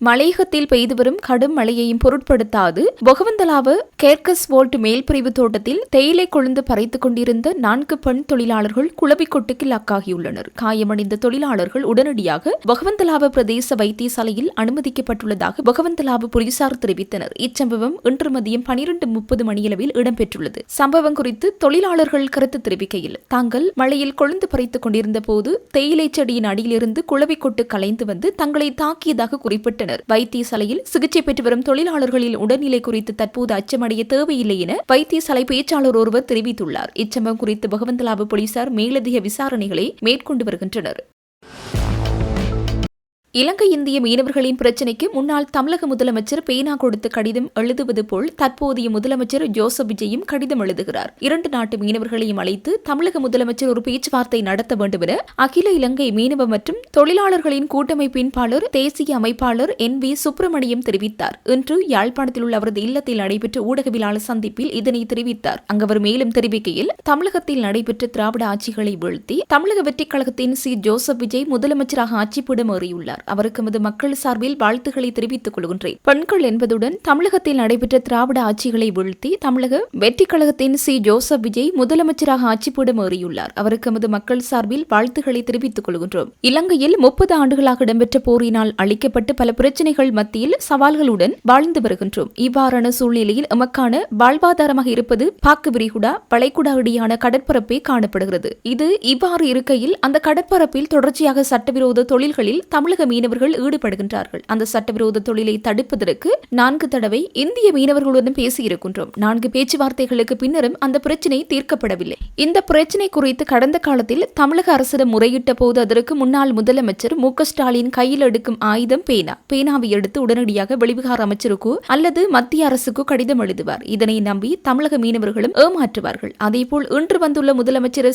மலையகத்தில் பெய்து வரும் கடும் மழையையும் பொருட்படுத்தாது பொகவந்தலாவ கேர்கஸ்வோல்ட் மேல்பிரிவு தோட்டத்தில் தேயிலை கொழுந்து பறித்துக் கொண்டிருந்த 4 பெண் தொழிலாளர்கள் குளவிக்கொட்டுக்கு லாக்காகியுள்ளனர். காயமடைந்த தொழிலாளர்கள் உடனடியாக பொகவந்தலாவ பிரதேச வைத்தியசாலையில் அனுமதிக்கப்பட்டுள்ளதாக பொகவந்தலாவ போலீசார் தெரிவித்தனர். இச்சம்பவம் இன்று மதியம் 12:30 மணியளவில் இடம்பெற்றுள்ளது. சம்பவம் குறித்து தொழிலாளர்கள் கருத்து தெரிவிக்கையில், தாங்கள் மழையில் கொழுந்து பறித்துக் கொண்டிருந்த போது தேயிலை செடியின் அடியிலிருந்து குளவிக்கொட்டு கலைந்து வந்து தங்களை தாக்கியதாக குறிப்பிட்டனர். வைத்தியசாலையில் சிகிச்சை பெற்று வரும் தொழிலாளர்களின் உடல்நிலை குறித்து தற்போது அச்சமடைய தேவையில்லை என வைத்தியசாலை பேச்சாளர் ஒருவர் தெரிவித்துள்ளார். இச்சம்பவம் குறித்து பொகவந்தலாவ போலீசார் மேலதிக விசாரணைகளை மேற்கொண்டு வருகின்றனர். இலங்கை இந்திய மீனவர்களின் பிரச்சினைக்கு முன்னாள் தமிழக முதலமைச்சர் பேனா கொடுத்து கடிதம் எழுதுவது போல் தற்போதைய முதலமைச்சர் ஜோசப் விஜயும் கடிதம் எழுதுகிறார். 2 நாட்டு மீனவர்களையும் அழைத்து தமிழக முதலமைச்சர் ஒரு பேச்சுவார்த்தை நடத்த வேண்டும் என அகில இலங்கை மீனவ மற்றும் தொழிலாளர்களின் கூட்டமைப்பின்பாளர் தேசிய அமைப்பாளர் NV சுப்பிரமணியம் தெரிவித்தார். இன்று யாழ்ப்பாணத்தில் உள்ள அவரது இல்லத்தில் நடைபெற்ற ஊடகவியலாளர் சந்திப்பில் இதனை தெரிவித்தார். அங்கு அவர் மேலும் தெரிவிக்கையில், தமிழகத்தில் நடைபெற்ற திராவிட ஆட்சிகளை வீழ்த்தி தமிழக வெற்றிக் கழகத்தின் ஜோசப் விஜய் முதலமைச்சராக ஆட்சிப்பிடம் ஏறியுள்ளார். அவருக்கு எமது மக்கள் சார்பில் வாழ்த்துக்களை தெரிவித்துக் கொள்கின்றேன். பெண்கள் என்பதுடன் தமிழகத்தில் நடைபெற்ற திராவிட ஆட்சிகளை வீழ்த்தி தமிழக வெற்றி கழகத்தின் ஜோசப் விஜய் முதலமைச்சராக ஆட்சிப்பீடம் ஏறியுள்ளார். அவருக்கு எமது மக்கள் சார்பில் வாழ்த்துக்களை தெரிவித்துக் கொள்கின்றோம். இலங்கையில் 30 ஆண்டுகளாக இடம்பெற்ற போரினால் அளிக்கப்பட்டு பல பிரச்சினைகள் மத்தியில் சவால்களுடன் வாழ்ந்து வருகின்றோம். இவ்வாறான சூழ்நிலையில் எமக்கான வாழ்வாதாரமாக இருப்பது பாக்கு விரிகுடா வளைகுடா இடையான கடற்பரப்பே காணப்படுகிறது. இது இவ்வாறு இருக்கையில் அந்த கடற்பரப்பில் தொடர்ச்சியாக சட்டவிரோத தொழில்களில் தமிழக மீனவர்கள் ஈடுபடுகின்றார்கள். அந்த சட்டவிரோத தொழிலை தடுப்பதற்கு 4 தடவை இந்திய மீனவர்களுடன் பேசியிருக்கின்றோம். 4 பேச்சுவார்த்தைகளுக்கு பின்னரும் அந்த பிரச்சினை தீர்க்கப்படவில்லை. இந்த பிரச்சினை குறித்து கடந்த காலத்தில் தமிழக அரசிடம் முறையிட்ட போது அதற்கு முன்னாள் முதலமைச்சர் மு.க. ஸ்டாலின் கையில் எடுக்கும் ஆயுதம் பேனாவை எடுத்து உடனடியாக வெளிவிகார அமைச்சருக்கோ அல்லது மத்திய அரசுக்கோ கடிதம் எழுதுவார். இதனை நம்பி தமிழக மீனவர்களும் ஏமாற்றுவார்கள். அதேபோல் இன்று வந்துள்ள முதலமைச்சர்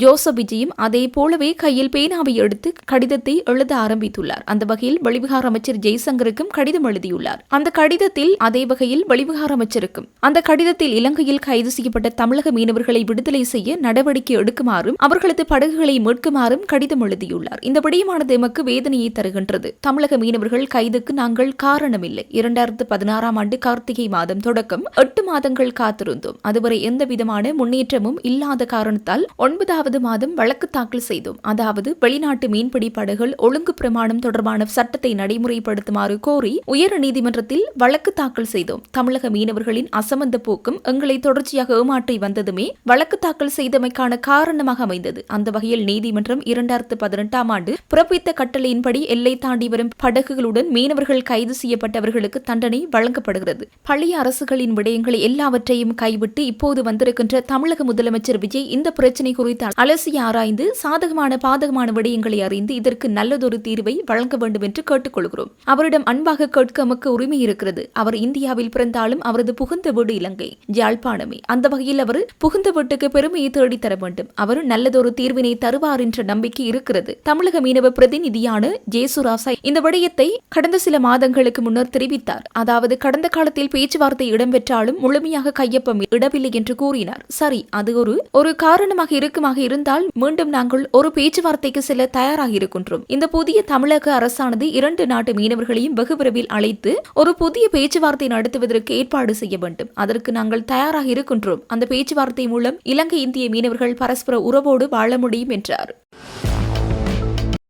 ஜோசப் விஜயும் அதே போலவே கையில் பேனாவை எடுத்து கடிதத்தை எழுத ஆரம்பித்துள்ளார். அந்த வகையில் வெளிவிகார அமைச்சர் ஜெய்சங்கருக்கும் கடிதம் எழுதியுள்ளார். அந்த கடிதத்தில் அதே வகையில் வெளிவிகார அமைச்சருக்கும் அந்த கடிதத்தில் இலங்கையில் கைது செய்யப்பட்ட தமிழக மீனவர்களை விடுதலை செய்ய நடவடிக்கை எடுக்குமாறும் அவர்களது படகுகளை மீட்குமாறும் கடிதம் எழுதியுள்ளார். இந்த விடயமானது எமக்கு வேதனையை தருகின்றது. தமிழக மீனவர்கள் கைதுக்கு நாங்கள் காரணமில்லை. 2016ஆம் ஆண்டு கார்த்திகை மாதம் தொடக்கம் 8 மாதங்கள் காத்திருந்தோம். அதுவரை எந்த விதமான முன்னேற்றமும் இல்லாத காரணத்தால் 9வது மாதம் வழக்கு தாக்கல் செய்தோம். அதாவது வெளிநாட்டு மீன்பிடி படகுகள் ஒழுங்கு பிரமாணம் தொடர்பான சட்டத்தை நடைமுறைப்படுத்துமாறு கோரி உயர் நீதிமன்றத்தில் வழக்கு தாக்கல் செய்தோம். தமிழக மீனவர்களின் அசமந்த போக்கும் எங்களை தொடர்ச்சியாக ஏமாற்றி வந்ததுமே வழக்கு தாக்கல் செய்தமைக்கான காரணமாக அமைந்தது. அந்த வகையில் நீதிமன்றம் 2018ஆம் ஆண்டு பிறப்பித்த கட்டளையின்படி எல்லை தாண்டி வரும் படகுகளுடன் மீனவர்கள் கைது செய்யப்பட்டவர்களுக்கு தண்டனை வழங்கப்படுகிறது. பழைய அரசுகளின் விடயங்களை எல்லாவற்றையும் கைவிட்டு இப்போது வந்திருக்கின்ற தமிழக முதலமைச்சர் விஜய் இந்த பிரச்சினை குறித்து அலசி ஆராய்ந்து சாதகமான பாதகமான விடயங்களை அறிந்து இதற்கு நல்லதொரு தீர்வை வழங்க வேண்டும் என்று கேட்டுக்கொள்கிறோம். அவரிடம் அன்பாக கேட்க எமக்கு உரிமை இருக்கிறது. அவர் இந்தியாவில் பிறந்தாலும் அவரது புகுந்த வீடு இலங்கை யாழ்ப்பாணமே. அந்த வகையில் அவர் புகுந்த வீட்டுக்கு பெருமையை தேடித்தர வேண்டும். அவர் நல்லதொரு தீர்வினை தருவார் என்ற நம்பிக்கை இருக்கிறது. தமிழக மீனவ பிரதிநிதியான ஜேசுராசா இந்த விடயத்தை கடந்த சில மாதங்களுக்கு முன்னர் தெரிவித்தார். அதாவது கடந்த காலத்தில் பேச்சுவார்த்தை இடம்பெற்றாலும் முழுமையாக கையொப்பம் இடவில்லை என்று கூறினார். சரி, அது ஒரு காரணமாக இருக்குமாக இருந்தால் மீண்டும் நாங்கள் ஒரு பேச்சுவார்த்தைக்கு செல்ல தயாராக இருக்கின்றோம். இந்த புதிய தமிழக அரசானது 2 நாட்டு மீனவர்களையும் வெகு விரைவில் அழைத்து ஒரு புதிய பேச்சுவார்த்தை நடத்துவதற்கு ஏற்பாடு செய்ய வேண்டும். அதற்கு நாங்கள் தயாராக இருக்கின்றோம். அந்த பேச்சுவார்த்தை மூலம் இலங்கை இந்திய மீனவர்கள் பரஸ்பர உறவோடு வாழ முடியும் என்றார்.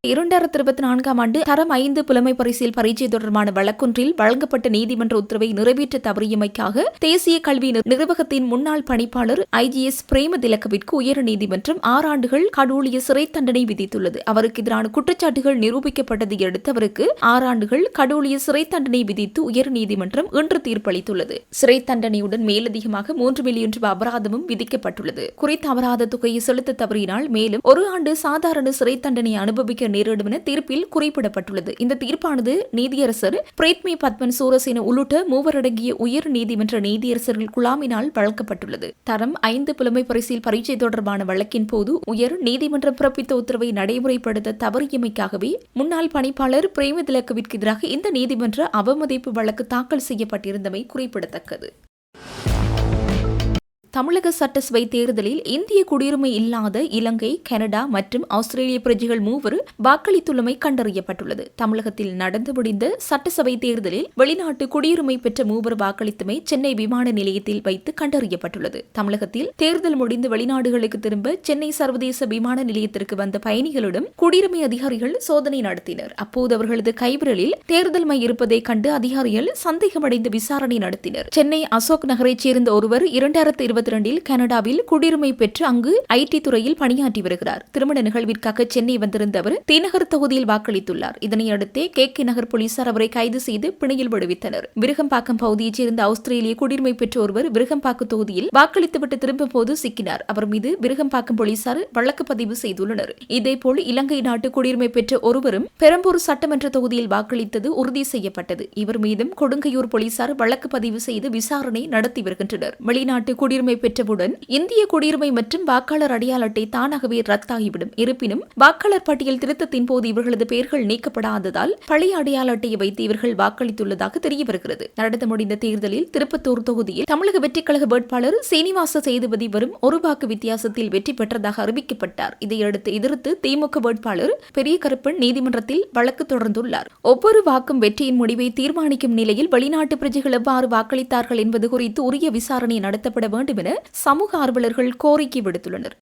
2024ஆம் ஆண்டு தரம் 5 புலமை பரிசில் பரீட்சை தொடர்பான வழக்கொன்றில் வழங்கப்பட்ட நீதிமன்ற உத்தரவை நிறைவேற்ற தவறியமைக்காக தேசிய கல்வி நிர்வாகத்தின் முன்னாள் பணிப்பாளர் IGS பிரேமதிலக்கவிற்கு உயர் நீதிமன்றம் 6 ஆண்டுகள் கடூழிய சிறை தண்டனை விதித்துள்ளது. அவருக்கு எதிரான குற்றச்சாட்டுகள் நிரூபிக்கப்பட்டதை அடுத்து அவருக்கு 6 ஆண்டுகள் கடூழிய சிறை தண்டனை விதித்து உயர் நீதிமன்றம் இன்று தீர்ப்பளித்துள்ளது. சிறை தண்டனையுடன் மேலதிகமாக 3 மில்லியன் ரூபாய் அபராதமும் விதிக்கப்பட்டுள்ளது. குறித்த அபராத தொகையை செலுத்த தவறினால் மேலும் 1 ஆண்டு சாதாரண சிறை தண்டனை அனுபவிக்க நேரிடும் என தீர்ப்பில் குறிப்பிடப்பட்டுள்ளது. இந்த தீர்ப்பானது நீதியரசர் பிரேத்மி பத்மன் சூரசேன உள்ளிட்ட 3 அடங்கிய உயர் நீதிமன்ற நீதியரசர்கள் குழாமினால் வழங்கப்பட்டுள்ளது. தரம் 5 புலமை பரிசில் பரீட்சை தொடர்பான வழக்கின் போது உயர் நீதிமன்றம் பிறப்பித்த உத்தரவை நடைமுறைப்படுத்த தவறியமைக்காகவே முன்னாள் பணிப்பாளர் பிரேமதிலக்கவிற்கு எதிராக இந்த நீதிமன்ற அவமதிப்பு வழக்கு தாக்கல் செய்யப்பட்டிருந்தமை குறிப்பிடத்தக்கது. தமிழக சட்டசபை தேர்தலில் இந்திய குடியுரிமை இல்லாத இலங்கை, கனடா மற்றும் ஆஸ்திரேலிய பிரஜைகள் 3 வாக்களித்துள்ளமை கண்டறியப்பட்டுள்ளது. தமிழகத்தில் நடந்து முடிந்த சட்டசபை தேர்தலில் வெளிநாட்டு குடியுரிமை பெற்ற 3 வாக்களித்தமை சென்னை விமான நிலையத்தில் வைத்து கண்டறியப்பட்டுள்ளது. தமிழகத்தில் தேர்தல் முடிந்து வெளிநாடுகளுக்கு திரும்ப சென்னை சர்வதேச விமான நிலையத்திற்கு வந்த பயணிகளிடம் குடியுரிமை அதிகாரிகள் சோதனை நடத்தினர். அப்போது அவர்களது கைவிரலில் தேர்தல் மை இருப்பதை கண்டு அதிகாரிகள் சந்தேகமடைந்து விசாரணை நடத்தினர். சென்னை அசோக் நகரைச் சேர்ந்த ஒருவர் 2022இல் கனடாவில் குடியுரிமை பெற்று அங்கு ஐடி துறையில் பணியாற்றி வருகிறார். திருமண நிகழ்விற்காக சென்னை வந்திருந்த அவர் தீநகர் தொகுதியில் வாக்களித்துள்ளார். இதனையடுத்தே கே நகர் போலீசார் அவரை கைது செய்து பிணையில் விடுவித்தனர். விருகம்பாக்கம் பகுதியைச் சேர்ந்த ஆஸ்திரேலிய குடியுரிமை பெற்ற ஒருவர் விருகம்பாக்கம் தொகுதியில் வாக்களித்துவிட்டு திரும்பும் போது சிக்கினார். அவர் மீது விருகம்பாக்கம் போலீசார் வழக்கு பதிவு செய்துள்ளனர். இதேபோல் இலங்கை நாட்டு குடியுரிமை பெற்ற ஒருவரும் பெரம்பூர் சட்டமன்ற தொகுதியில் வாக்களித்தது உறுதி செய்யப்பட்டது. இவர் மீதும் கொடுங்கையூர் போலீசார் வழக்கு பதிவு செய்து விசாரணை நடத்தி வருகின்றனர். வெளிநாட்டு குடியுரிமை பெற்றவுடன் இந்திய குடியுரிமை மற்றும் வாக்காளர் அடையாள அட்டை தானாகவே ரத்தாகிவிடும். இருப்பினும் வாக்காளர் பட்டியல் திருத்தத்தின் போது இவர்களது பெயர்கள் நீக்கப்படாததால் பழைய அடையாள அட்டையை வைத்து இவர்கள் வாக்களித்துள்ளதாக தெரிய வருகிறது. நடந்து முடிந்த தேர்தலில் திருப்பத்தூர் தொகுதியில் தமிழக வெற்றிக் கழக வேட்பாளர் சீனிவாச சேதுபதி வரும் 1 வாக்கு வித்தியாசத்தில் வெற்றி பெற்றதாக அறிவிக்கப்பட்டார். இதையடுத்து எதிர்த்து திமுக வேட்பாளர் பெரிய கருப்பன் நீதிமன்றத்தில் வழக்கு தொடர்ந்துள்ளார். ஒவ்வொரு வாக்கும் வெற்றியின் முடிவை தீர்மானிக்கும் நிலையில் வெளிநாட்டு பிரஜைகள் எவ்வாறு வாக்களித்தார்கள் என்பது குறித்து உரிய விசாரணை நடத்தப்பட வேண்டும் என சமூக ஆர்வலர்கள் கோரிக்கை விடுத்துள்ளனர்.